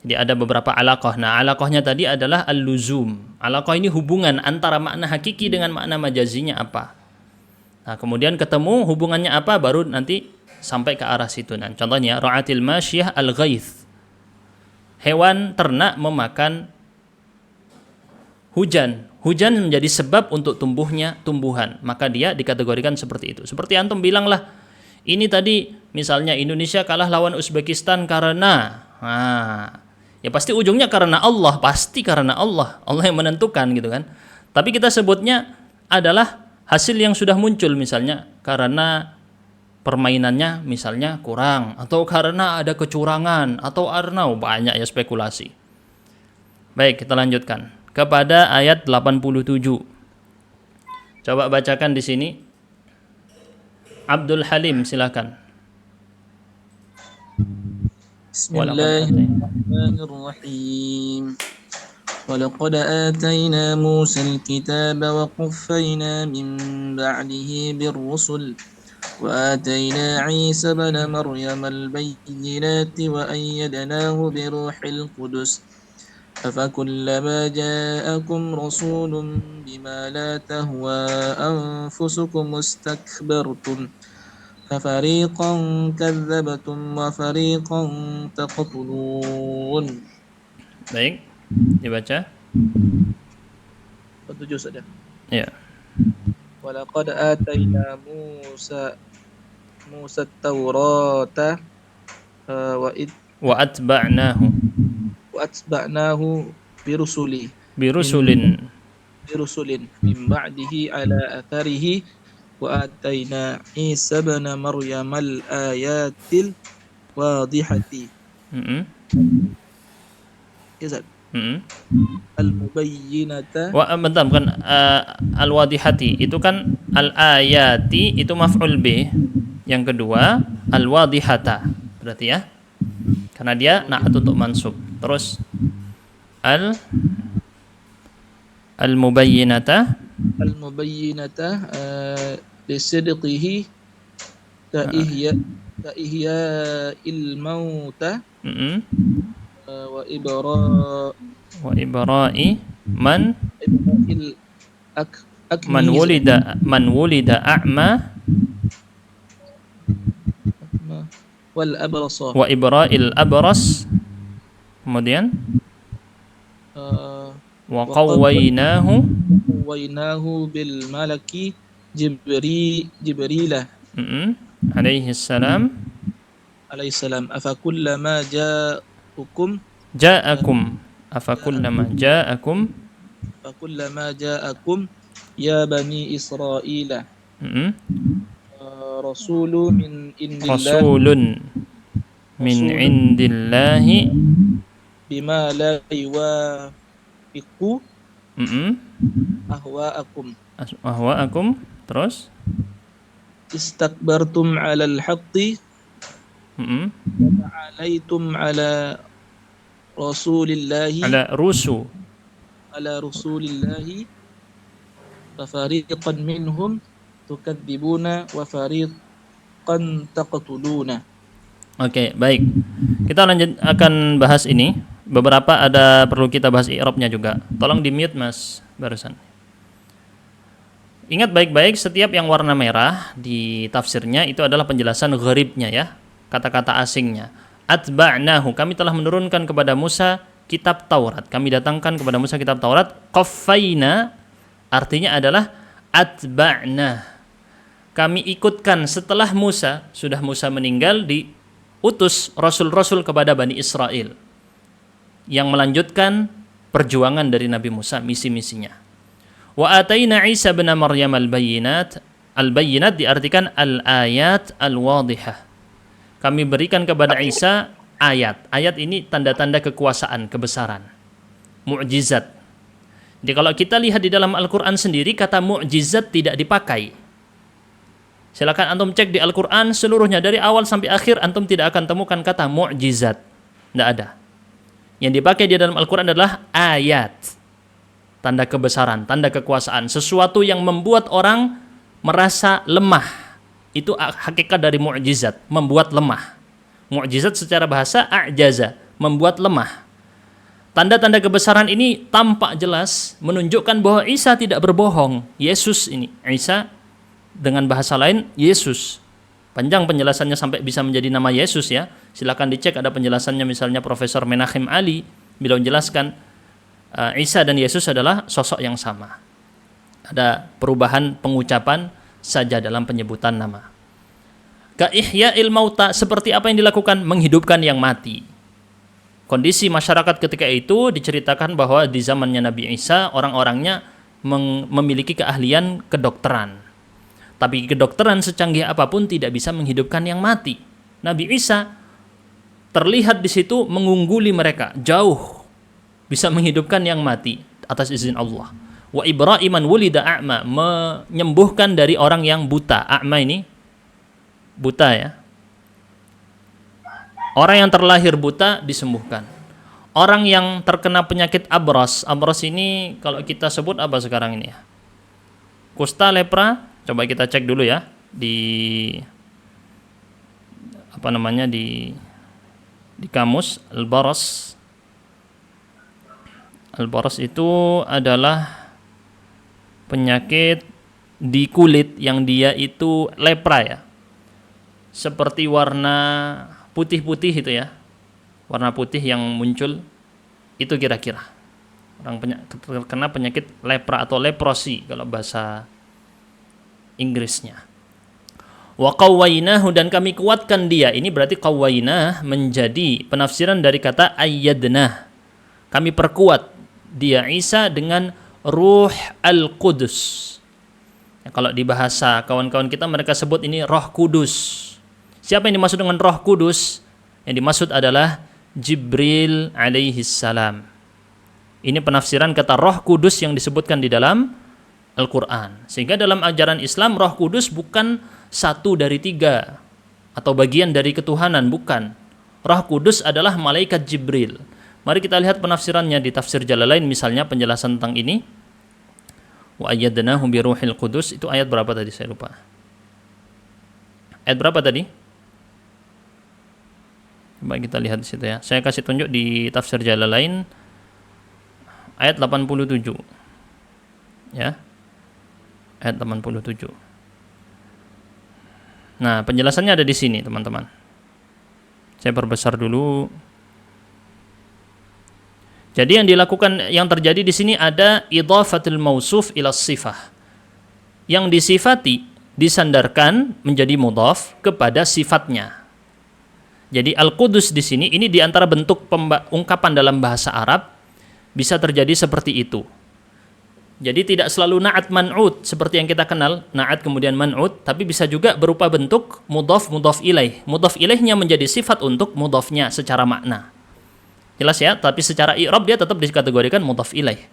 Jadi ada beberapa alaqah. Nah, alaqahnya tadi adalah al-luzum. Alaqah ini hubungan antara makna hakiki dengan makna majazinya apa. Nah, kemudian ketemu hubungannya apa, baru nanti sampai ke arah situ. Nah, contohnya ra'atil masyiyah al-ghaith. Hewan ternak memakan hujan. Hujan menjadi sebab untuk tumbuhnya tumbuhan. Maka dia dikategorikan seperti itu. Seperti antum bilang lah, ini tadi misalnya Indonesia kalah lawan Uzbekistan karena, ya pasti ujungnya karena Allah, pasti karena Allah. Allah yang menentukan gitu kan. Tapi kita sebutnya adalah hasil yang sudah muncul, misalnya karena permainannya misalnya kurang, atau karena ada kecurangan, atau karena banyak ya spekulasi. Baik, kita lanjutkan kepada ayat 87. Coba bacakan di sini. Abdul Halim, silakan. Bismillahirrahmanirrahim. ولقد آتينا موسى الكتاب وقفينا من بعده بالرسل وآتينا عيسى بن مريم البينات وأيدناه بروح القدس أفكلما جاءكم رسول بما لا تهوى أنفسكم استكبرتم ففريقا كذبتم وفريقا تقتلون. Baik, dibaca. 7 saja. Ya. Walaqad atayna Musa at-Taurata Wa atba'nahu birusulin min ba'dihi ala atharihi wa atayna Isa ibn Maryam al-ayatil wadihati. Al-mubayyinata. Bentar, bukan al-wadihati. Itu kan al-ayati itu maf'ul bih. Yang kedua al-wadihata. Berarti ya. Karena dia na'at untuk mansub. Terus al-mubayyinata lisidqihi ka ihya'il mauta wa ibra'i man wulida a'ma wal abrasa wa ibra'il abras, kemudian wa qawwaynahu bil malaki jibrila alaihi salam afakullama ja'akum ya bani Israila rasulun min indillahi bima la yuwafiqu ahwa'akum. Terus istakbartum 'alal haqqi wa ta'alaitum 'ala rasulillahi fa fariqan minhum tukadzibuna wa fariqan taqtuluna. Oke, baik. Kita akan bahas ini. Beberapa ada perlu kita bahas i'rabnya juga. Tolong di-mute Mas barusan. Ingat baik-baik, setiap yang warna merah di tafsirnya itu adalah penjelasan gharibnya ya, kata-kata asingnya. Atba'nahu, kami telah menurunkan kepada Musa kitab Taurat. Kami datangkan kepada Musa kitab Taurat. Qaffayna artinya adalah atba'na. Kami ikutkan setelah sudah Musa meninggal, diutus rasul-rasul kepada Bani Israel yang melanjutkan perjuangan dari Nabi Musa, misi-misinya. Wa atayna Isa bin Maryam al-bayyinat. Al-bayyinat diartikan al-ayat al-wadihah. Kami berikan kepada Isa ayat. Ayat ini tanda-tanda kekuasaan, kebesaran. Mu'jizat. Jadi kalau kita lihat di dalam Al-Quran sendiri, kata mu'jizat tidak dipakai. Silakan antum cek di Al-Quran seluruhnya, dari awal sampai akhir, antum tidak akan temukan kata mu'jizat. Tidak ada. Yang dipakai di dalam Al-Quran adalah ayat. Tanda kebesaran, tanda kekuasaan. Sesuatu yang membuat orang merasa lemah. Itu hakikat dari mu'jizat, membuat lemah. Mu'jizat secara bahasa a'jaza, membuat lemah. Tanda-tanda kebesaran ini tampak jelas menunjukkan bahwa Isa tidak berbohong. Yesus ini, Isa dengan bahasa lain Yesus. Panjang penjelasannya sampai bisa menjadi nama Yesus ya. Silakan dicek, ada penjelasannya misalnya Profesor Menachem Ali. Beliau menjelaskan Isa dan Yesus adalah sosok yang sama. Ada perubahan pengucapan saja dalam penyebutan nama. Ka ihya'il mauta, seperti apa yang dilakukan? Menghidupkan yang mati. Kondisi masyarakat ketika itu diceritakan bahwa di zamannya Nabi Isa orang-orangnya memiliki keahlian kedokteran. Tapi kedokteran secanggih apapun tidak bisa menghidupkan yang mati. Nabi Isa terlihat di situ mengungguli mereka, jauh bisa menghidupkan yang mati atas izin Allah. Wa Ibrahiman wulida a'ma, menyembuhkan dari orang yang buta. A'ma ini buta ya. Orang yang terlahir buta disembuhkan. Orang yang terkena penyakit abras. Abras ini kalau kita sebut apa sekarang ini ya? Kusta, lepra. Coba kita cek dulu ya di apa namanya di kamus al-baras. Al-baras itu adalah penyakit di kulit yang dia itu lepra ya. Seperti warna putih-putih itu ya, warna putih yang muncul itu kira-kira orang terkena penyakit lepra atau leprosi kalau bahasa Inggrisnya. Wa qawwainahu, dan kami kuatkan dia. Ini berarti qawwainah menjadi penafsiran dari kata ayyadnah. Kami perkuat dia Isa dengan Ruh Al-Qudus. Ya, kalau di bahasa kawan-kawan kita mereka sebut ini Roh Kudus. Siapa yang dimaksud dengan Roh Kudus? Yang dimaksud adalah Jibril alaihi salam. Ini penafsiran kata Roh Kudus yang disebutkan di dalam Al-Quran. Sehingga dalam ajaran Islam Roh Kudus bukan satu dari tiga atau bagian dari ketuhanan, bukan. Roh Kudus adalah malaikat Jibril. Mari kita lihat penafsirannya di tafsir Jalalain misalnya, penjelasan tentang ini. Wa ayyadnahu bi ruhil qudus, itu ayat berapa tadi saya lupa. Ayat berapa tadi? Coba kita lihat di situ ya. Saya kasih tunjuk di tafsir Jalalain ayat 87. Ya. Ayat 87. Nah, penjelasannya ada di sini, teman-teman. Saya perbesar dulu. Jadi yang dilakukan, yang terjadi di sini ada idhafatul mausuf ila sifah. Yang disifati disandarkan menjadi mudhaf kepada sifatnya. Jadi Al-Qudus di sini ini di antara bentuk ungkapan dalam bahasa Arab bisa terjadi seperti itu. Jadi tidak selalu na'at man'ud seperti yang kita kenal, na'at kemudian man'ud, tapi bisa juga berupa bentuk mudhaf mudhaf ilaih. Mudhaf ilaihnya menjadi sifat untuk mudhafnya secara makna. Jelas ya, tapi secara i'rab dia tetap dikategorikan mudhaf ilaih.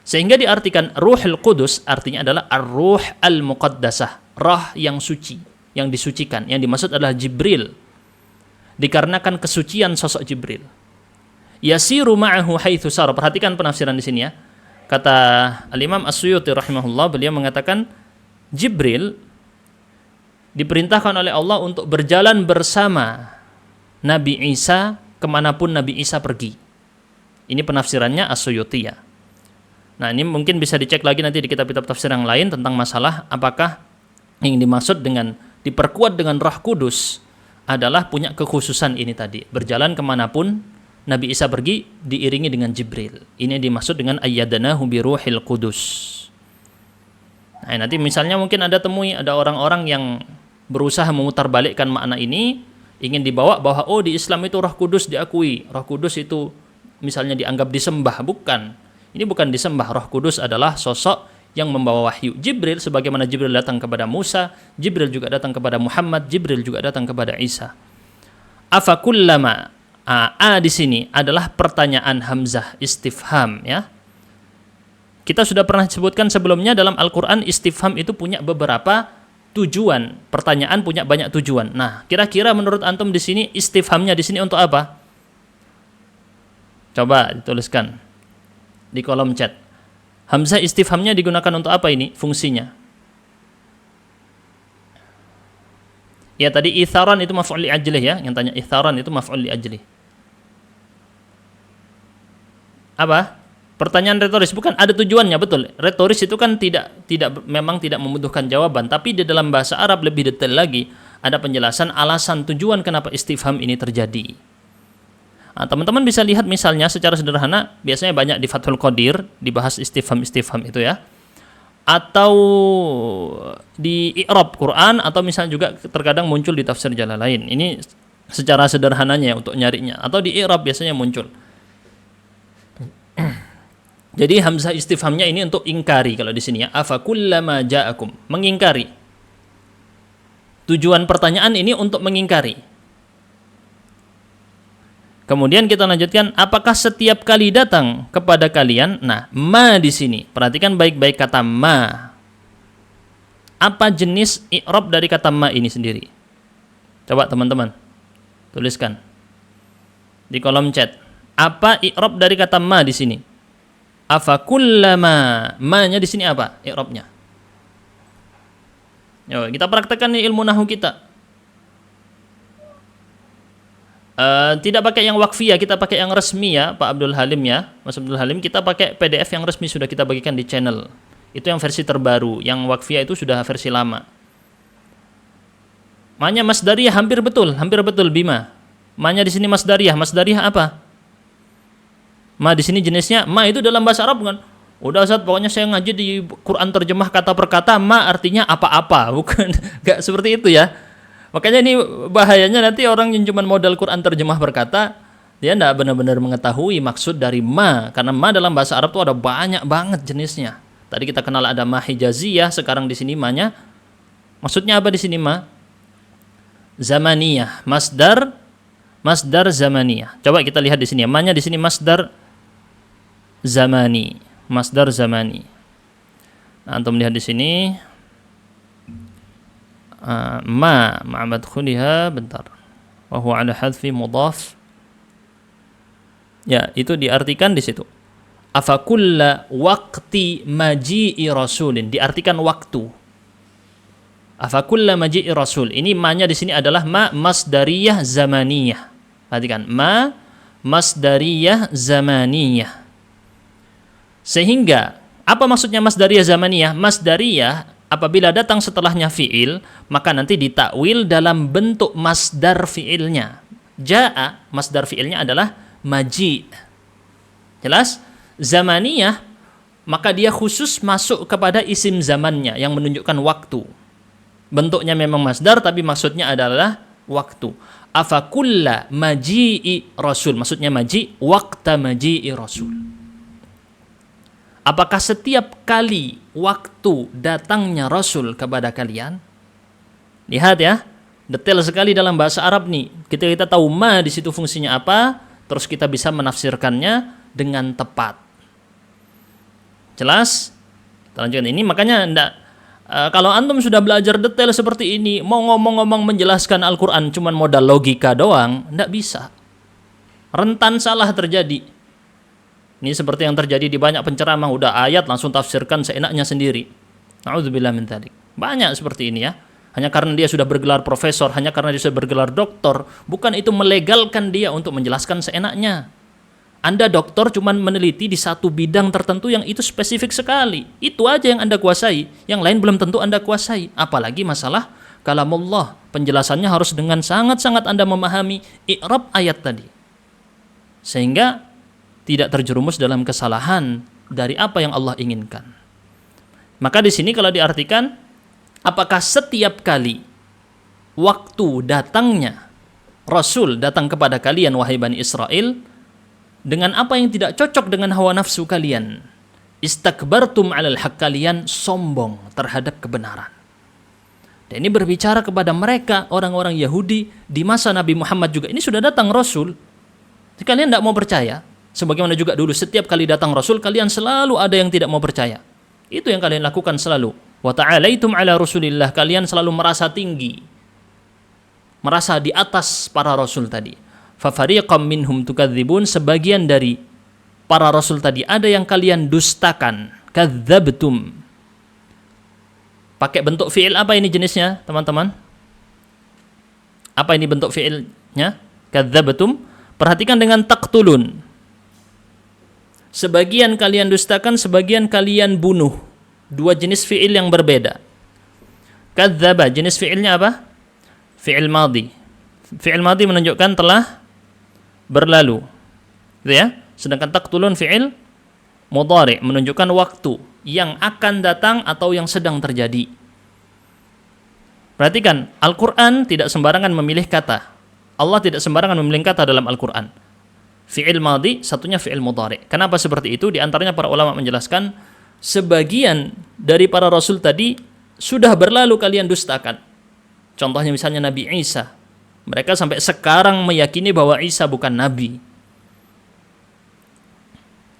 Sehingga diartikan Ruhul Qudus artinya adalah ar-ruh al-muqaddasah, roh yang suci, yang disucikan. Yang dimaksud adalah Jibril. Dikarenakan kesucian sosok Jibril. Yasiru ma'ahu haitsu sar. Perhatikan penafsiran di sini ya. Kata Al-Imam As-Suyuti rahimahullah, beliau mengatakan Jibril diperintahkan oleh Allah untuk berjalan bersama Nabi Isa kemanapun Nabi Isa pergi. Ini penafsirannya As-Suyuti ya. Nah, ini mungkin bisa dicek lagi nanti di kitab-kitab tafsir yang lain tentang masalah apakah yang dimaksud dengan diperkuat dengan Roh Kudus adalah punya kekhususan ini tadi, berjalan kemanapun Nabi Isa pergi diiringi dengan Jibril. Ini dimaksud dengan ayyadnahu bi ruhil qudus. Nah, nanti misalnya mungkin ada orang-orang yang berusaha memutarbalikkan makna ini, ingin dibawa bahwa oh di Islam itu Roh Kudus diakui, Roh Kudus itu misalnya dianggap disembah. Bukan. Ini bukan disembah. Roh Kudus adalah sosok yang membawa wahyu. Jibril, sebagaimana Jibril datang kepada Musa, Jibril juga datang kepada Muhammad, Jibril juga datang kepada Isa. Afakullama A di sini adalah pertanyaan hamzah istifham ya. Kita sudah pernah sebutkan sebelumnya dalam Al-Qur'an istifham itu punya beberapa tujuan. Pertanyaan punya banyak tujuan. Nah, kira-kira menurut antum di sini istifhamnya di sini untuk apa? Coba dituliskan di kolom chat. Hamzah istifhamnya digunakan untuk apa ini? Fungsinya. Ya tadi itharan itu maf'ul li ajlih ya, yang tanya itharan itu maf'ul li ajlih. Apa? Pertanyaan retoris, bukan, ada tujuannya, betul. Retoris itu kan memang tidak membutuhkan jawaban, tapi di dalam bahasa Arab lebih detail lagi, ada penjelasan alasan tujuan kenapa istifham ini terjadi. Nah, teman-teman bisa lihat misalnya secara sederhana, biasanya banyak di Fathul Qadir dibahas istifham itu ya. Atau di i'rab Quran, atau misalnya juga terkadang muncul di tafsir Jalalain. Ini secara sederhananya untuk nyarinya, atau di i'rab biasanya muncul. Jadi hamzah istifhamnya ini untuk ingkari kalau di sini ya. Afa kullama ja'akum, mengingkari. Tujuan pertanyaan ini untuk mengingkari. Kemudian kita lanjutkan, apakah setiap kali datang kepada kalian? Nah, ma di sini. Perhatikan baik-baik kata ma. Apa jenis i'rab dari kata ma ini sendiri? Coba teman-teman tuliskan di kolom chat. Apa i'rab dari kata ma di sini? Afa kullama, ma-nya di sini apa i'rabnya? Yo, kita praktekkan nih ilmu nahwu kita. Tidak pakai yang wakfiyah, kita pakai yang resmi ya, Pak Abdul Halim ya, Mas Abdul Halim, kita pakai PDF yang resmi sudah kita bagikan di channel. Itu yang versi terbaru, yang wakfiyah itu sudah versi lama. Ma-nya masdariyah hampir betul Bima. Ma-nya di sini masdariyah apa? Ma di sini jenisnya, ma itu dalam bahasa Arab kan. Udah Ustaz, pokoknya saya ngaji di Quran terjemah kata per kata, ma artinya apa-apa, bukan, enggak seperti itu ya. Makanya ini bahayanya nanti orang yang cuma modal Quran terjemah per kata, dia enggak benar-benar mengetahui maksud dari ma, karena ma dalam bahasa Arab itu ada banyak banget jenisnya. Tadi kita kenal ada ma hijaziyah, sekarang di sini ma-nya maksudnya apa di sini ma? Zamaniyah, masdar zamaniyah. Coba kita lihat di sini ya, ma-nya di sini masdar zamani. Nah, antum lihat di sini ma'amad khuliha bentar. Wa huwa ala hadfi mudhaf. Ya, itu diartikan di situ. Afa kulla waqti maji'i rasulin, diartikan waktu. Afa kulla maji'i rasul. Ini ma-nya di sini adalah ma masdariyah zamaniyah. Perhatikan, ma masdariyah zamaniyah. Sehingga, apa maksudnya masdariyah zamaniyah? Masdariyah apabila datang setelahnya fi'il, maka nanti ditakwil dalam bentuk masdar fi'ilnya. Ja'a, masdar fi'ilnya adalah maji'. Jelas? Zamaniyah, maka dia khusus masuk kepada isim zamannya yang menunjukkan waktu. Bentuknya memang masdar, tapi maksudnya adalah waktu. Afa kulla maji'i rasul, maksudnya maji' waqta maji'i rasul. Apakah setiap kali waktu datangnya Rasul kepada kalian? Lihat ya, detail sekali dalam bahasa Arab nih. Kita tahu ma di situ fungsinya apa, terus kita bisa menafsirkannya dengan tepat. Jelas? Kita lanjutkan ini. Makanya kalau antum sudah belajar detail seperti ini, mau ngomong-ngomong menjelaskan Al-Quran cuman modal logika doang, nggak bisa. Rentan salah terjadi. Ini seperti yang terjadi di banyak penceramah, udah ayat langsung tafsirkan seenaknya sendiri. Na'udzubillah min dzalik. Banyak seperti ini ya. Hanya karena dia sudah bergelar profesor, hanya karena dia sudah bergelar doktor, bukan itu melegalkan dia untuk menjelaskan seenaknya. Anda doktor cuman meneliti di satu bidang tertentu yang itu spesifik sekali. Itu aja yang Anda kuasai, yang lain belum tentu Anda kuasai. Apalagi masalah kalamullah, penjelasannya harus dengan sangat-sangat Anda memahami i'rab ayat tadi. Sehingga tidak terjerumus dalam kesalahan dari apa yang Allah inginkan. Maka di sini kalau diartikan, apakah setiap kali waktu datangnya Rasul datang kepada kalian, wahai Bani Israel, dengan apa yang tidak cocok dengan hawa nafsu kalian, istakbartum alal haq, kalian sombong terhadap kebenaran. Dan ini berbicara kepada mereka, orang-orang Yahudi di masa Nabi Muhammad juga. Ini sudah datang Rasul. Kalian tidak mau percaya, sebagaimana juga dulu setiap kali datang Rasul, kalian selalu ada yang tidak mau percaya. Itu yang kalian lakukan selalu. Wa ta'alaitum ala Rasulillah, kalian selalu merasa tinggi, merasa di atas para Rasul tadi. Fa fariqam minhum tukadzibun, sebagian dari para Rasul tadi ada yang kalian dustakan. Kadzabtum. Pakai bentuk fi'il apa ini jenisnya, teman-teman? Apa ini bentuk fi'ilnya? Kadzabtum. Perhatikan dengan taqtulun. Sebagian kalian dustakan, sebagian kalian bunuh. Dua jenis fi'il yang berbeda. Kadzaba, jenis fi'ilnya apa? Fi'il madhi. Fi'il madhi menunjukkan telah berlalu. Gitu ya? Sedangkan taqtulun fi'il mudhari, menunjukkan waktu yang akan datang atau yang sedang terjadi. Perhatikan, Al-Quran tidak sembarangan memilih kata. Allah tidak sembarangan memilih kata dalam Al-Quran. Fi'il madhi, satunya fi'il mudhari. Kenapa seperti itu? Di antaranya para ulama menjelaskan, sebagian dari para Rasul tadi sudah berlalu kalian dustakan. Contohnya misalnya Nabi Isa. Mereka sampai sekarang meyakini bahwa Isa bukan Nabi.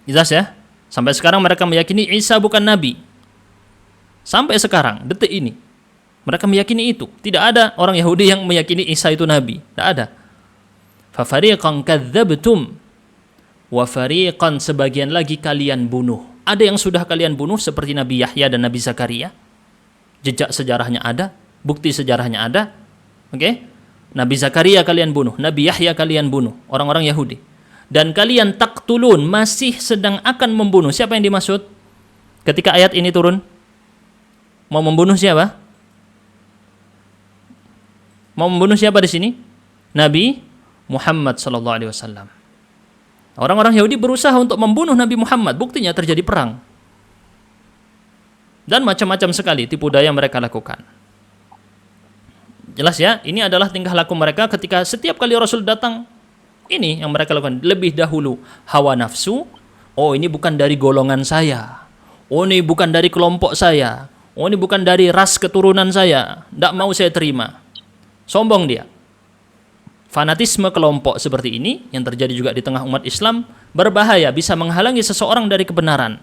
Jelas ya? Sampai sekarang mereka meyakini Isa bukan Nabi. Sampai sekarang, detik ini. Mereka meyakini itu. Tidak ada orang Yahudi yang meyakini Isa itu Nabi. Tidak ada. Fafariqan kadzabtum wa fariqan, sebagian lagi kalian bunuh. Ada yang sudah kalian bunuh seperti Nabi Yahya dan Nabi Zakaria. Jejak sejarahnya ada, bukti sejarahnya ada. Oke? Nabi Zakaria kalian bunuh, Nabi Yahya kalian bunuh, orang-orang Yahudi. Dan kalian taqtulun, masih sedang akan membunuh. Siapa yang dimaksud ketika ayat ini turun? Mau membunuh siapa? Mau membunuh siapa di sini? Nabi Muhammad sallallahu alaihi wasallam. Orang-orang Yahudi berusaha untuk membunuh Nabi Muhammad, buktinya terjadi perang. Dan macam-macam sekali tipu daya mereka lakukan. Jelas ya, ini adalah tingkah laku mereka ketika setiap kali Rasul datang. Ini yang mereka lakukan lebih dahulu. Hawa nafsu, oh ini bukan dari golongan saya. Oh ini bukan dari kelompok saya. Oh ini bukan dari ras keturunan saya. Tidak mau saya terima. Sombong dia. Fanatisme kelompok seperti ini yang terjadi juga di tengah umat Islam berbahaya, bisa menghalangi seseorang dari kebenaran.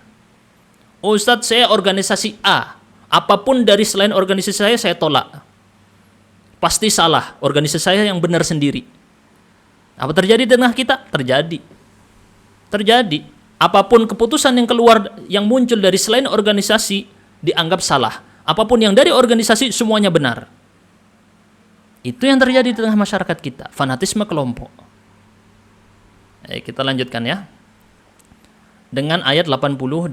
Ustadz, saya organisasi A, apapun dari selain organisasi saya tolak. Pasti salah, organisasi saya yang benar sendiri. Apa terjadi di tengah kita? Terjadi. Apapun keputusan yang keluar, yang muncul dari selain organisasi dianggap salah. Apapun yang dari organisasi semuanya benar. Itu yang terjadi di tengah masyarakat kita, fanatisme kelompok. Kita lanjutkan ya. Dengan ayat 88.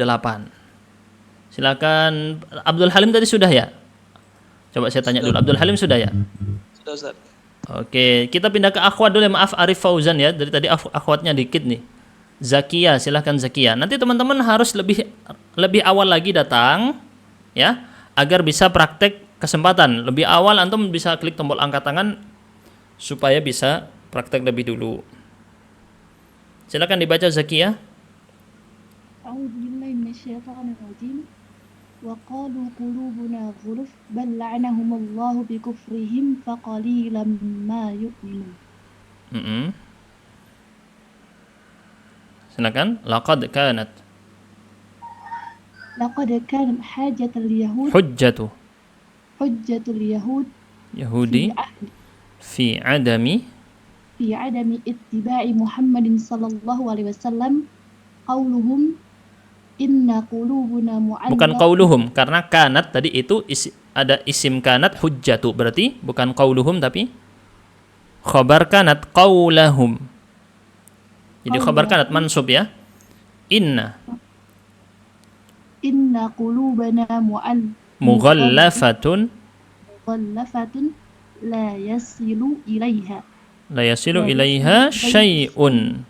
Silakan, Abdul Halim tadi sudah ya? Coba saya tanya dulu, Abdul Halim sudah ya? Sudah, Ustaz. Oke, kita pindah ke akhwat dulu ya. Maaf Arif Fauzan ya, dari tadi akhwatnya dikit nih. Zakia, silakan Zakia. Nanti teman-teman harus lebih awal lagi datang ya, agar bisa praktek kesempatan. Lebih awal antum bisa klik tombol angkat tangan supaya bisa praktek lebih dulu. Silakan dibaca Zakia. A'udzubillahi minasyaitonirrajim. Wa qalu qulubuna ghuluf bal la'anahumullahu bikufrihim faqalilan ma yu'minun. Silakan. Laqad kanat hajatul yahud hujjatul Yahudi fi adami ittiba'i Muhammadin sallallahu alaihi wasallam qauluhum inna qulubuna mu'allaqah. Bukan qauluhum, karena kanat tadi itu ada isim kanat hujjatu, berarti bukan qauluhum tapi khabar kanat qaulahum. Jadi khabar kanat mansub ya. Inna qulubana mughallafatun la yasilu ilaiha syai'un.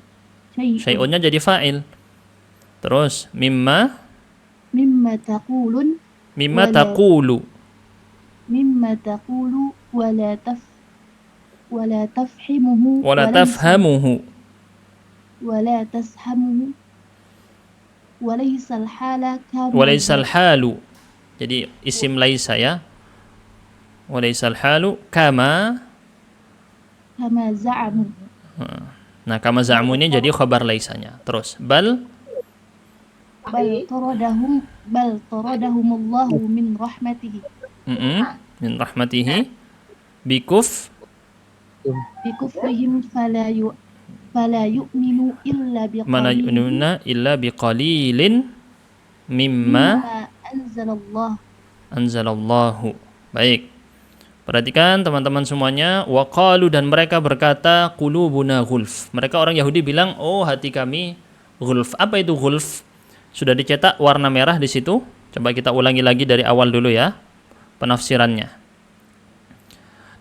Syai'unnya jadi fa'il. Terus mimma taqulu wala tafhamuhu walaysal halu. Jadi isim laisa ya. Walaysal halu kama za'amu. Nah, kama za'amu ini jadi khabar laisanya. Terus, bal bal taradahumullahu min rahmatihi min rahmatihi bikuf bikufrihim fala yu'minu illa mana biqalilin yu'minuna illa biqalilin mimma anzalallah. anzalallahu. Baik. Perhatikan teman-teman semuanya, waqalu dan mereka berkata qulubuna ghulf. Mereka orang Yahudi bilang, "Oh, hati kami ghulf." Apa itu ghulf? Sudah dicetak warna merah di situ. Coba kita ulangi lagi dari awal dulu ya penafsirannya.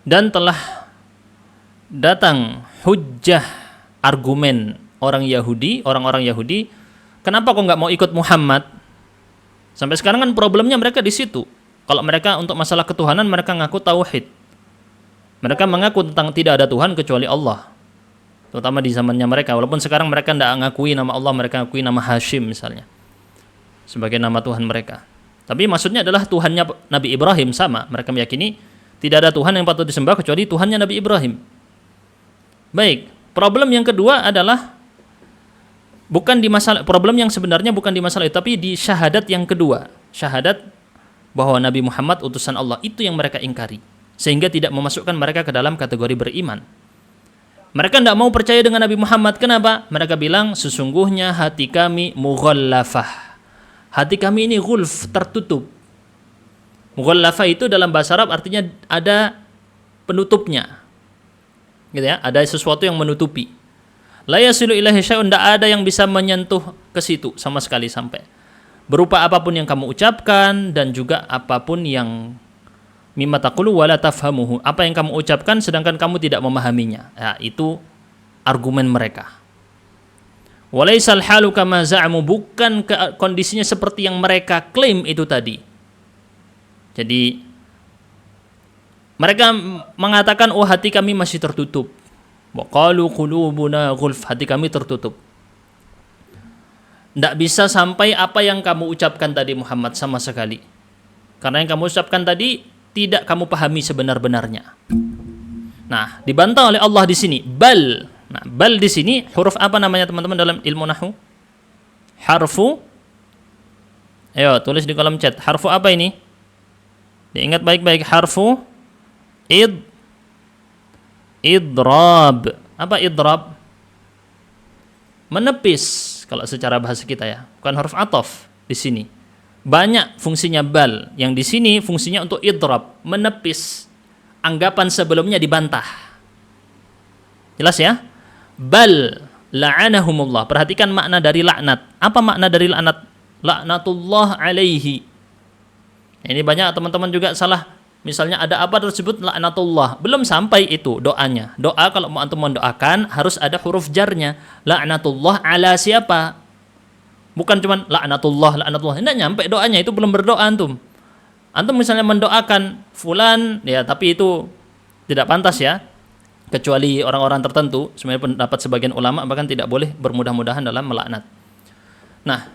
Dan telah datang hujjah argumen orang-orang Yahudi, kenapa kok nggak mau ikut Muhammad? Sampai sekarang kan problemnya mereka di situ. Kalau mereka untuk masalah ketuhanan mereka ngaku tauhid. Mereka mengaku tentang tidak ada Tuhan kecuali Allah. Terutama di zamannya mereka. Walaupun sekarang mereka tidak ngakui nama Allah, mereka ngakui nama Hashim misalnya sebagai nama Tuhan mereka. Tapi maksudnya adalah Tuhannya Nabi Ibrahim sama. Mereka meyakini tidak ada Tuhan yang patut disembah kecuali Tuhannya Nabi Ibrahim. Baik, problem yang kedua adalah problem yang sebenarnya bukan di masalah itu, tapi di syahadat yang kedua. Syahadat bahwa Nabi Muhammad utusan Allah, itu yang mereka ingkari. Sehingga tidak memasukkan mereka ke dalam kategori beriman. Mereka tidak mau percaya dengan Nabi Muhammad. Kenapa? Mereka bilang, sesungguhnya hati kami mughallafah. Hati kami ini ghulf, tertutup. Mughallafah itu dalam bahasa Arab artinya ada penutupnya. Gitu ya, ada sesuatu yang menutupi. La yasilu ilaihi syai'un, tidak ada yang bisa menyentuh ke situ sama sekali sampai. Berupa apapun yang kamu ucapkan dan juga apapun yang mimma taqulu wala tafhamuhu, apa yang kamu ucapkan sedangkan kamu tidak memahaminya. Ya, itu argumen mereka. Walaisal halu kama za'amu, bukan kondisinya seperti yang mereka klaim itu tadi. Jadi mereka mengatakan, oh hati kami masih tertutup. Wa qalu qulubuna ghulf, hati kami tertutup. Tidak bisa sampai apa yang kamu ucapkan tadi Muhammad sama sekali. Karena yang kamu ucapkan tadi tidak kamu pahami sebenar-benarnya. Nah, dibantah oleh Allah di sini. Bal. Nah, bal di sini huruf apa namanya teman-teman dalam ilmu nahwu? Harfu. Ayo, tulis di kolom chat. Harfu apa ini? Diingat baik-baik. Harfu idrab. Apa idrab? Menepis kalau secara bahasa kita ya. Bukan huruf ataf di sini. Banyak fungsinya bal. Yang di sini fungsinya untuk idrab, menepis. Anggapan sebelumnya dibantah. Jelas ya? Bal la'anahumullah. Perhatikan makna dari laknat. Apa makna dari laknat? Laknatullah alaihi. Ini banyak teman-teman juga salah. Misalnya ada apa tersebut laknatullah. Belum sampai itu doanya. Doa kalau mau antum mendoakan harus ada huruf jarnya. Laknatullah ala siapa? Bukan cuma laknatullah. Tidak nyampe doanya, itu belum berdoa antum. Antum misalnya mendoakan fulan, ya tapi itu tidak pantas ya. Kecuali orang-orang tertentu, sebenarnya pendapat sebagian ulama bahkan tidak boleh bermudah-mudahan dalam melaknat. Nah,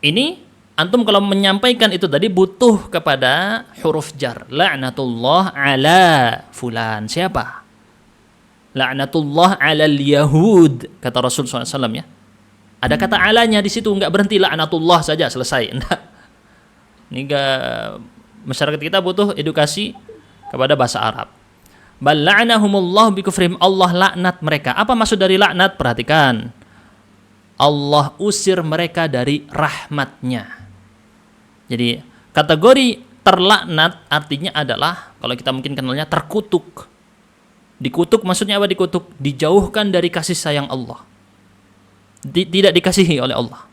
ini antum kalau menyampaikan itu tadi butuh kepada huruf jar. La'natullah ala fulan. Siapa? La'natullah alal yahud, kata Rasul SAW ya. Ada kata alanya di situ, enggak berhenti la'natullah saja selesai. Enggak. Ini masyarakat kita butuh edukasi kepada bahasa Arab. Bal la'anahumullah bikufrihim, Allah laknat mereka. Apa maksud dari laknat? Perhatikan. Allah usir mereka dari rahmatnya. Jadi kategori terlaknat artinya adalah, kalau kita mungkin kenalnya, terkutuk. Dikutuk maksudnya apa dikutuk? Dijauhkan dari kasih sayang Allah. Tidak dikasihi oleh Allah.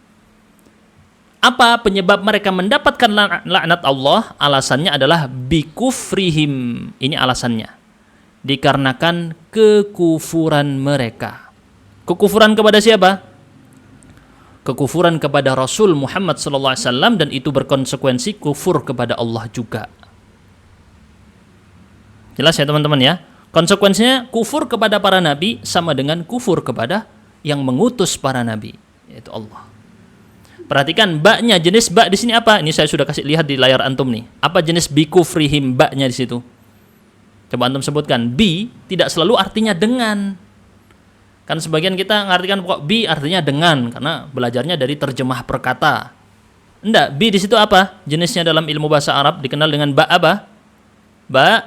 Apa penyebab mereka mendapatkan laknat Allah? Alasannya adalah bikufrihim. Ini alasannya. Dikarenakan kekufuran mereka. Kekufuran kepada siapa? Kekufuran kepada Rasul Muhammad SAW, dan itu berkonsekuensi kufur kepada Allah juga. Jelas ya teman-teman ya? Konsekuensinya kufur kepada para nabi sama dengan kufur kepada yang mengutus para nabi, yaitu Allah. Perhatikan baknya, jenis bak di sini apa? Ini saya sudah kasih lihat di layar antum nih. Apa jenis bikufrihim baknya di situ? Coba antum sebutkan. Bi tidak selalu artinya dengan. Kan sebagian kita ngartikan pokok bi artinya dengan, karena belajarnya dari terjemah perkata. Enggak, bi di situ apa? Jenisnya dalam ilmu bahasa Arab dikenal dengan ba apa? Ba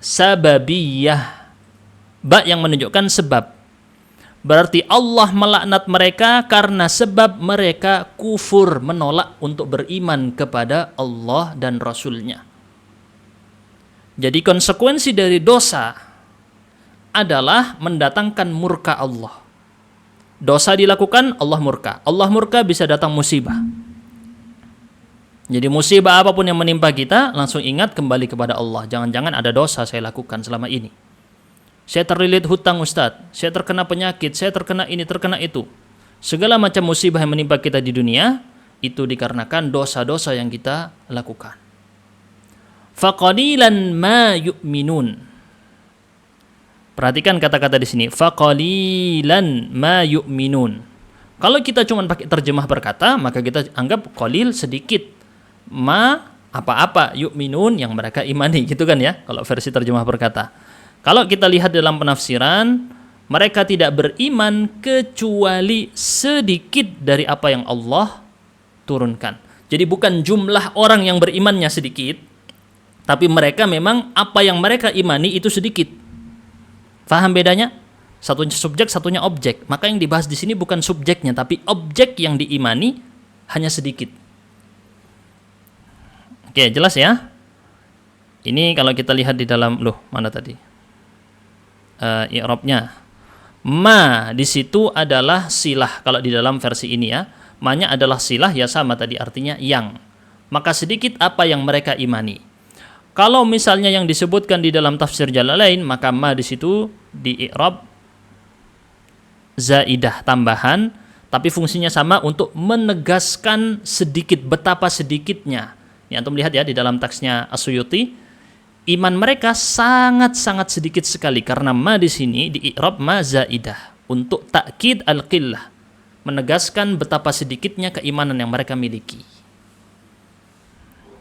sababiyah. Ba yang menunjukkan sebab. Berarti Allah melaknat mereka karena sebab mereka kufur, menolak untuk beriman kepada Allah dan Rasul-Nya. Jadi konsekuensi dari dosa adalah mendatangkan murka Allah. Dosa dilakukan, Allah murka. Allah murka bisa datang musibah. Jadi musibah apapun yang menimpa kita, langsung ingat kembali kepada Allah. Jangan-jangan ada dosa saya lakukan selama ini. Saya terlilit hutang Ustadz, saya terkena penyakit, saya terkena ini, terkena itu. Segala macam musibah yang menimpa kita di dunia, itu dikarenakan dosa-dosa yang kita lakukan. Faqalilan ma yu'minun. Perhatikan kata-kata di sini. Faqalilan ma yu'minun. Kalau kita cuma pakai terjemah berkata, maka kita anggap qalil sedikit. Ma apa-apa yu'minun yang mereka imani, gitu kan ya, kalau versi terjemah berkata. Kalau kita lihat dalam penafsiran, mereka tidak beriman kecuali sedikit dari apa yang Allah turunkan. Jadi bukan jumlah orang yang berimannya sedikit, tapi mereka memang apa yang mereka imani itu sedikit. Faham bedanya? Satunya subjek, satunya objek. Maka yang dibahas di sini bukan subjeknya, tapi objek yang diimani hanya sedikit. Oke, jelas ya? Ini kalau kita lihat di dalam, mana tadi? I'rabnya. Ma di situ adalah silah kalau di dalam versi ini ya. Ma-nya adalah silah, ya sama tadi artinya yang. Maka sedikit apa yang mereka imani. Kalau misalnya yang disebutkan di dalam tafsir Jalalain, maka ma di situ di i'rab zaidah, tambahan, tapi fungsinya sama untuk menegaskan sedikit, betapa sedikitnya. Ya, antum lihat ya di dalam teksnya As-Suyuti. Iman mereka sangat-sangat sedikit sekali karena ma di sini di i'rab ma zaidah untuk takkid al-qillah, menegaskan betapa sedikitnya keimanan yang mereka miliki.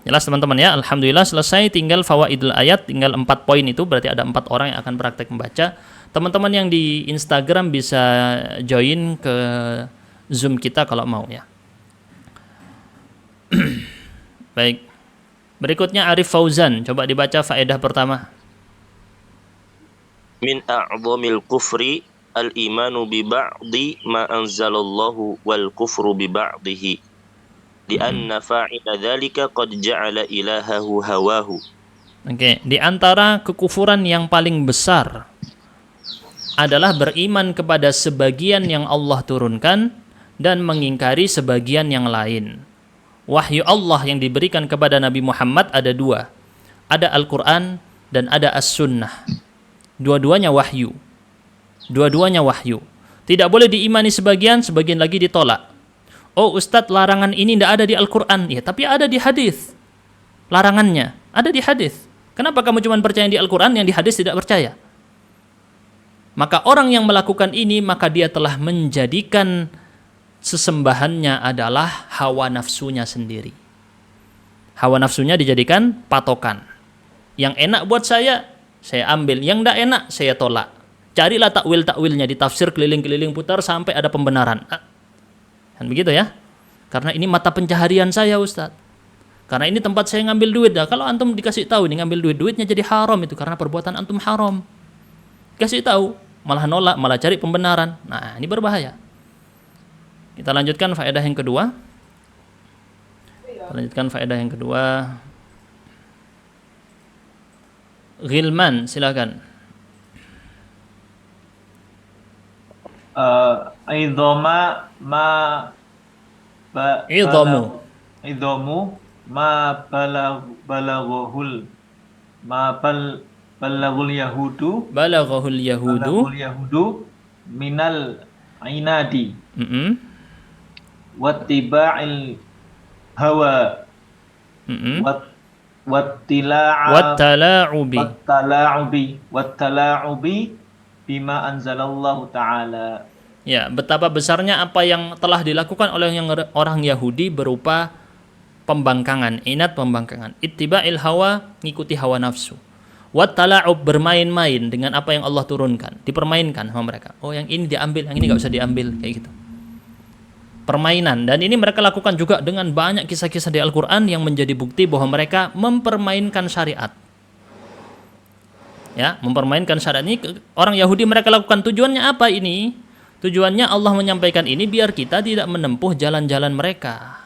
Jelas teman-teman ya, alhamdulillah selesai, tinggal fawaidul ayat, tinggal 4 poin itu, berarti ada 4 orang yang akan praktek membaca. Teman-teman yang di Instagram bisa join ke Zoom kita kalau mau ya. Baik. Berikutnya Arif Fauzan, coba dibaca faedah pertama. Min a'zamil kufri al-imanu bi ba'di ma anzalallahu wal kufru bi ba'dihi. Di anna fa'ila dzalika qad ja'ala ilahahu hawahu. Oke, di antara kekufuran yang paling besar adalah beriman kepada sebagian yang Allah turunkan dan mengingkari sebagian yang lain. Wahyu Allah yang diberikan kepada Nabi Muhammad ada 2. Ada Al-Quran dan ada As-Sunnah. Dua-duanya wahyu. Dua-duanya wahyu. Tidak boleh diimani sebagian, sebagian lagi ditolak. Oh Ustadz, larangan ini tidak ada di Al-Quran. Ya, tapi ada di hadis. Larangannya ada di hadis. Kenapa kamu cuma percaya di Al-Quran, yang di hadis tidak percaya? Maka orang yang melakukan ini, maka dia telah menjadikan sesembahannya adalah hawa nafsunya sendiri. Hawa nafsunya dijadikan patokan. Yang enak buat saya ambil. Yang tidak enak, saya tolak. Carilah takwil-takwilnya di tafsir, keliling-keliling putar sampai ada pembenaran. Kan begitu ya? Karena ini mata pencaharian saya Ustadz. Karena ini tempat saya ngambil duit. Nah, kalau antum dikasih tahu ini ngambil duit, duitnya jadi haram itu karena perbuatan antum haram. Kasih tahu, malah nolak, malah cari pembenaran. Nah, ini berbahaya. Kita lanjutkan faedah yang kedua. Ghilman, silakan. Idhoma ma idhomu ma balaghul yahudu minal inadi wattiba'il hawa wattala'ubi bima anzalallahu ta'ala. Ya, betapa besarnya apa yang telah dilakukan oleh orang Yahudi berupa pembangkangan, inat pembangkangan, ittiba'il hawa, ngikuti hawa nafsu. Wattala'ub, bermain-main dengan apa yang Allah turunkan, dipermainkan sama mereka. Oh, yang ini diambil, yang ini nggak usah diambil, kayak gitu. Permainan, dan ini mereka lakukan juga dengan banyak kisah-kisah di Al-Qur'an yang menjadi bukti bahwa mereka mempermainkan syariat. Ya, mempermainkan syariat ini orang Yahudi mereka lakukan, tujuannya apa ini? Tujuannya Allah menyampaikan ini biar kita tidak menempuh jalan-jalan mereka.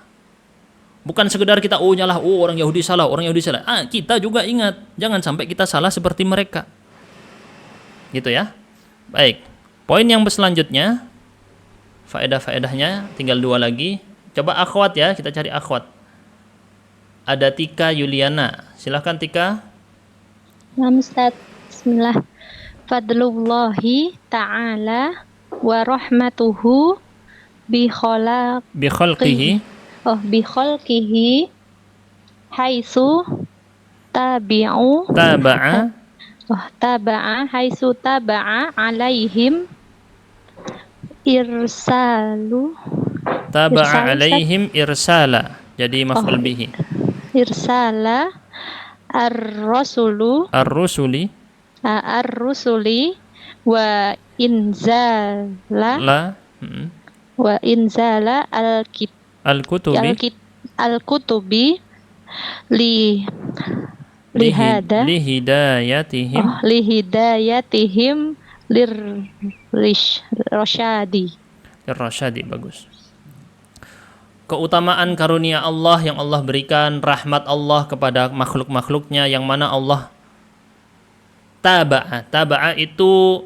Bukan sekedar kita nyalah, orang Yahudi salah, orang Yahudi salah. Kita juga ingat, jangan sampai kita salah seperti mereka. Gitu ya. Baik. Poin yang selanjutnya, faedah-faedahnya tinggal 2 lagi. Coba akhwat ya, kita cari akhwat. Ada Tika Yuliana. Silahkan Tika. Nam Ustaz. Bismillah. Fadlullahi ta'ala wa rahmatuhu bi khalqihi haitsu taba'a haitsu taba'a alaihim irsala. Jadi maf'ul bihi. Irsala ar-rusuli wa inzala al-kutubi lihidayatihim lirrasyadi. Bagus. Keutamaan karunia Allah yang Allah berikan, rahmat Allah kepada makhluk-makhluknya, yang mana Allah taba'a itu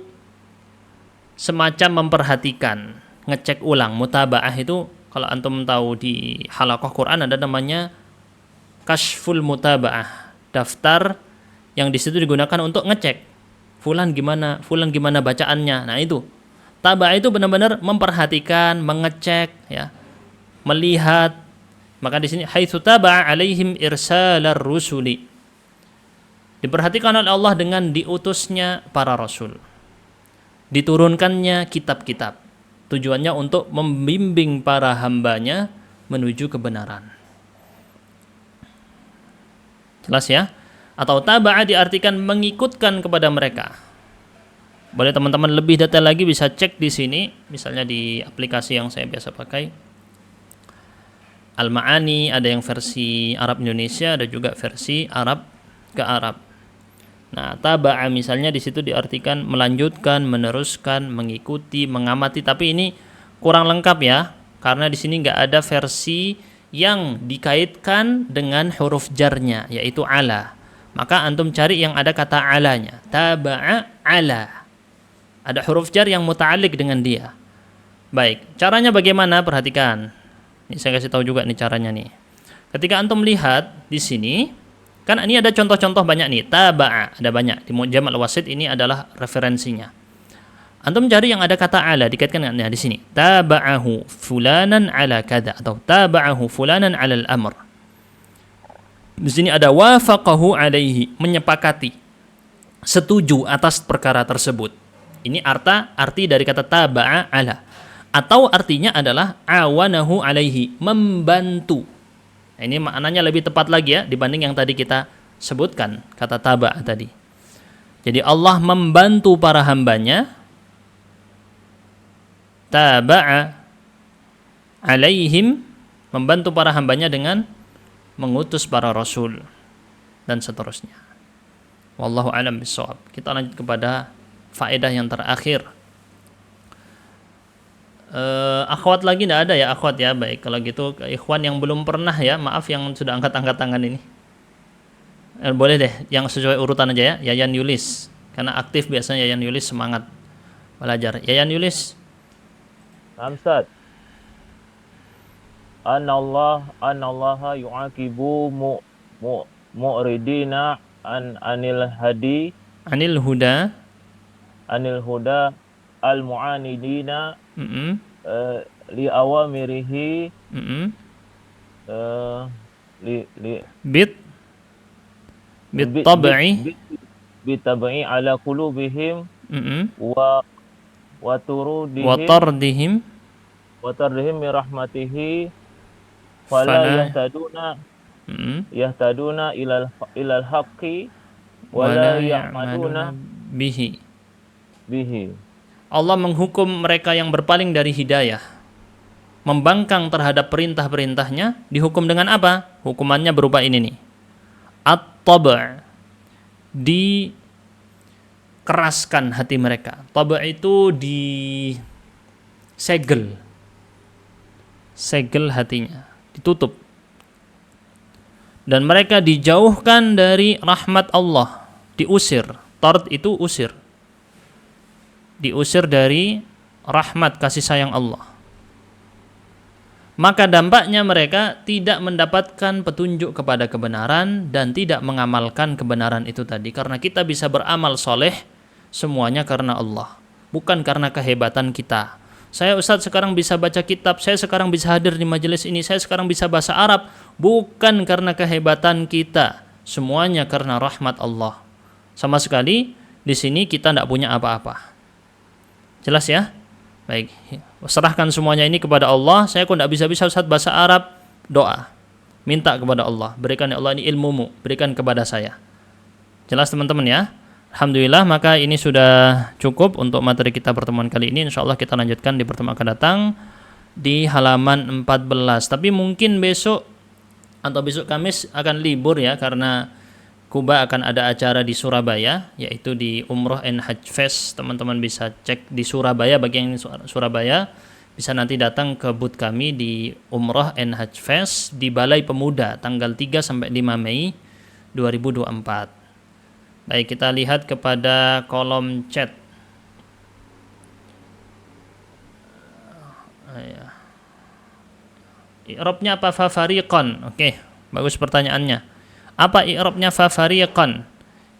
semacam memperhatikan, ngecek ulang. Mutaba'ah itu kalau antum tahu di halaqah Quran ada namanya kashful mutaba'ah, daftar yang di situ digunakan untuk ngecek fulan gimana bacaannya. Nah, itu taba'a itu benar-benar memperhatikan, mengecek ya, melihat. Maka di sini haitsu taba'a alaihim irsalar rusuli, diperhatikan oleh Allah dengan diutusnya para rasul, diturunkannya kitab-kitab, tujuannya untuk membimbing para hambanya menuju kebenaran. Jelas ya? Atau taba'a diartikan mengikutkan kepada mereka. Boleh teman-teman lebih detail lagi bisa cek di sini, misalnya di aplikasi yang saya biasa pakai, Al-Ma'ani, ada yang versi Arab Indonesia, ada juga versi Arab ke Arab. Nah, taba'a misalnya di situ diartikan melanjutkan, meneruskan, mengikuti, mengamati, tapi ini kurang lengkap ya, karena di sini nggak ada versi yang dikaitkan dengan huruf jarnya, yaitu ala. Maka antum cari yang ada kata alanya, taba'a ala. Ada huruf jar yang muta'alliq dengan dia. Baik, caranya bagaimana? Perhatikan. Ini saya kasih tahu juga nih caranya nih. Ketika antum lihat di sini, kan ini ada contoh-contoh banyak nih, taba'a, ada banyak. Di Mu'jam al-Wasit ini adalah referensinya. Antum cari yang ada kata ala dikaitkan dengan di sini. Taba'ahu fulanan ala kada, atau taba'ahu fulanan ala al-amr. Di sini ada wafaqahu alaihi, menyepakati, setuju atas perkara tersebut. Ini arti dari kata taba'a ala. Atau artinya adalah awanahu alaihi, membantu. Ini maknanya lebih tepat lagi ya dibanding yang tadi kita sebutkan, kata taba'a tadi. Jadi Allah membantu para hambanya, taba'a alaihim, membantu para hambanya dengan mengutus para rasul dan seterusnya. Wallahu a'lam bishawab. Kita lanjut kepada faedah yang terakhir. Akhwat lagi tidak ada ya, akhwat ya. Baik, kalau gitu ikhwan yang belum pernah ya, maaf yang sudah angkat-angkat tangan ini. Boleh deh yang sesuai urutan aja ya. Yayan Yulis, karena aktif biasanya Yayan Yulis, semangat belajar. Yayan Yulis. Amsad. Anallaha yu'aqibu mu'ridina anil huda al-mu'anidina li awamirihi bitab'i ala qulubihim wa tardihim min rahmatihi fala yahtaduna ilal haqqi wala ya'maluna bihi. bihi. Allah menghukum mereka yang berpaling dari hidayah, membangkang terhadap perintah-perintahnya, dihukum dengan apa? Hukumannya berupa ini nih. At-taba', dikeraskan hati mereka. Taba' itu segel hatinya, ditutup. Dan mereka dijauhkan dari rahmat Allah, diusir. Tard itu usir. Diusir dari rahmat kasih sayang Allah. Maka dampaknya mereka tidak mendapatkan petunjuk kepada kebenaran dan tidak mengamalkan kebenaran itu tadi. Karena kita bisa beramal soleh semuanya karena Allah, bukan karena kehebatan kita. Saya Ustadz sekarang bisa baca kitab, saya sekarang bisa hadir di majelis ini, saya sekarang bisa bahasa Arab, bukan karena kehebatan kita, semuanya karena rahmat Allah. Sama sekali di sini kita tidak punya apa-apa. Jelas ya? Baik, serahkan semuanya ini kepada Allah. Saya kok tidak bisa Ustadz bahasa Arab, doa, minta kepada Allah, berikan ya Allah ini ilmumu, berikan kepada saya. Jelas teman-teman ya? Alhamdulillah, maka ini sudah cukup untuk materi kita pertemuan kali ini. Insya Allah kita lanjutkan di pertemuan akan datang di halaman 14. Tapi mungkin besok atau besok Kamis akan libur ya, karena Kuba akan ada acara di Surabaya, yaitu di Umroh and Hajj Fest. Teman-teman bisa cek di Surabaya, bagi yang Surabaya bisa nanti datang ke booth kami di Umroh and Hajj Fest di Balai Pemuda tanggal 3 sampai 5 Mei 2024. Baik, kita lihat kepada kolom chat. I'rabnya apa fafariqan? Oke, bagus pertanyaannya. Apa i'rabnya fafariqan?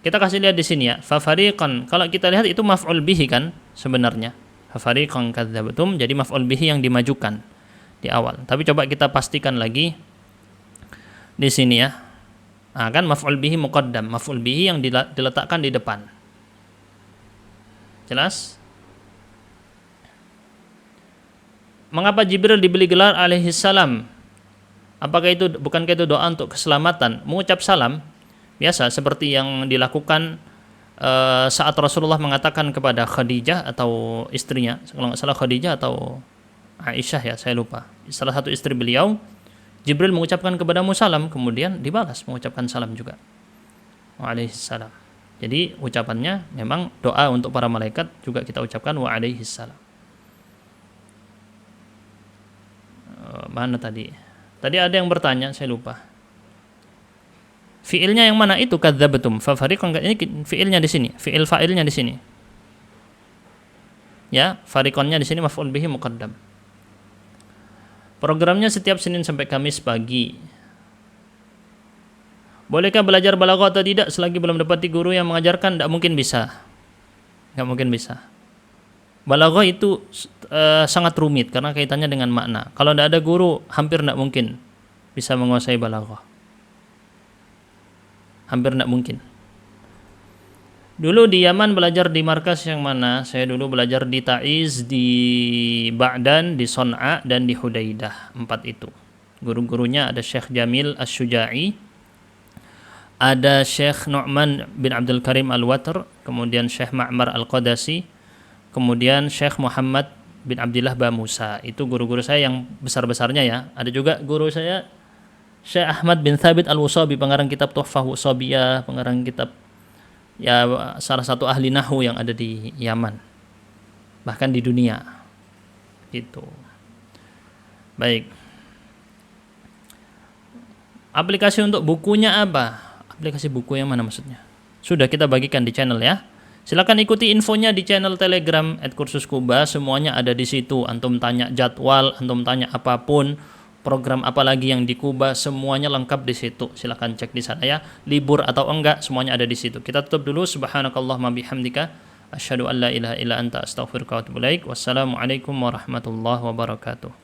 Kita kasih lihat di sini ya. Fafariqan, kalau kita lihat itu maf'ul bihi kan sebenarnya. Fafariqan kadzdzabtum, jadi maf'ul bihi yang dimajukan di awal. Tapi coba kita pastikan lagi di sini ya. Nah, kan maf'ul bihi muqaddam, maf'ul bihi yang diletakkan di depan. Jelas? Mengapa Jibril diberi gelar alaihi salam? Apakah itu bukankah itu doa untuk keselamatan? Mengucap salam biasa seperti yang dilakukan saat Rasulullah mengatakan kepada Khadijah atau istrinya, kalau nggak salah Khadijah atau Aisyah ya, saya lupa. Salah satu istri beliau, Jibril mengucapkan kepadamu salam, kemudian dibalas mengucapkan salam juga. Waalaikumsalam. Jadi ucapannya memang doa untuk para malaikat juga kita ucapkan waalaikumsalam. Mana tadi? Tadi ada yang bertanya, saya lupa. Fiilnya yang mana itu kadzdzabtum? Fafariqan, ini fiilnya di sini, fiil fa'ilnya di sini. Ya, fariqannya di sini maf'ul bihi muqaddam. Programnya setiap Senin sampai Kamis pagi. Bolehkah belajar balaghah atau tidak selagi belum dapati guru yang mengajarkan? Tidak mungkin bisa. Tidak mungkin bisa. Balaghah itu sangat rumit karena kaitannya dengan makna. Kalau tidak ada guru, hampir tidak mungkin bisa menguasai balaghah. Hampir tidak mungkin. Dulu di Yaman belajar di markas yang mana? Saya dulu belajar di Taiz, di Ba'dan, di Son'a, dan di Hudaidah. 4 itu. Guru-gurunya ada Syekh Jamil Asy-Syuja'i, ada Syekh Nu'man bin Abdul Karim Al-Watr, kemudian Syekh Ma'mar Al-Qadasi, kemudian Syekh Muhammad bin Abdillah Bamusa. Itu guru-guru saya yang besar-besarnya ya. Ada juga guru saya Syekh Ahmad bin Thabit Al-Wusabi, pengarang kitab Tuhfah Wusabiyah, pengarang kitab ya salah satu ahli nahwu yang ada di Yaman, bahkan di dunia. Gitu. Baik. Aplikasi untuk bukunya apa? Aplikasi buku yang mana maksudnya? Sudah kita bagikan di channel ya. Silakan ikuti infonya di channel Telegram @kursuskuba, semuanya ada di situ. Antum tanya jadwal, antum tanya apapun, program apa lagi yang di Kuba, semuanya lengkap di situ. Silakan cek di sana ya. Libur atau enggak, semuanya ada di situ. Kita tutup dulu. Subhanakallahumma bihamdika asyhadu an la ilaha illa anta astaghfiruka wa atubu ilaik. Wassalamualaikum warahmatullahi wabarakatuh.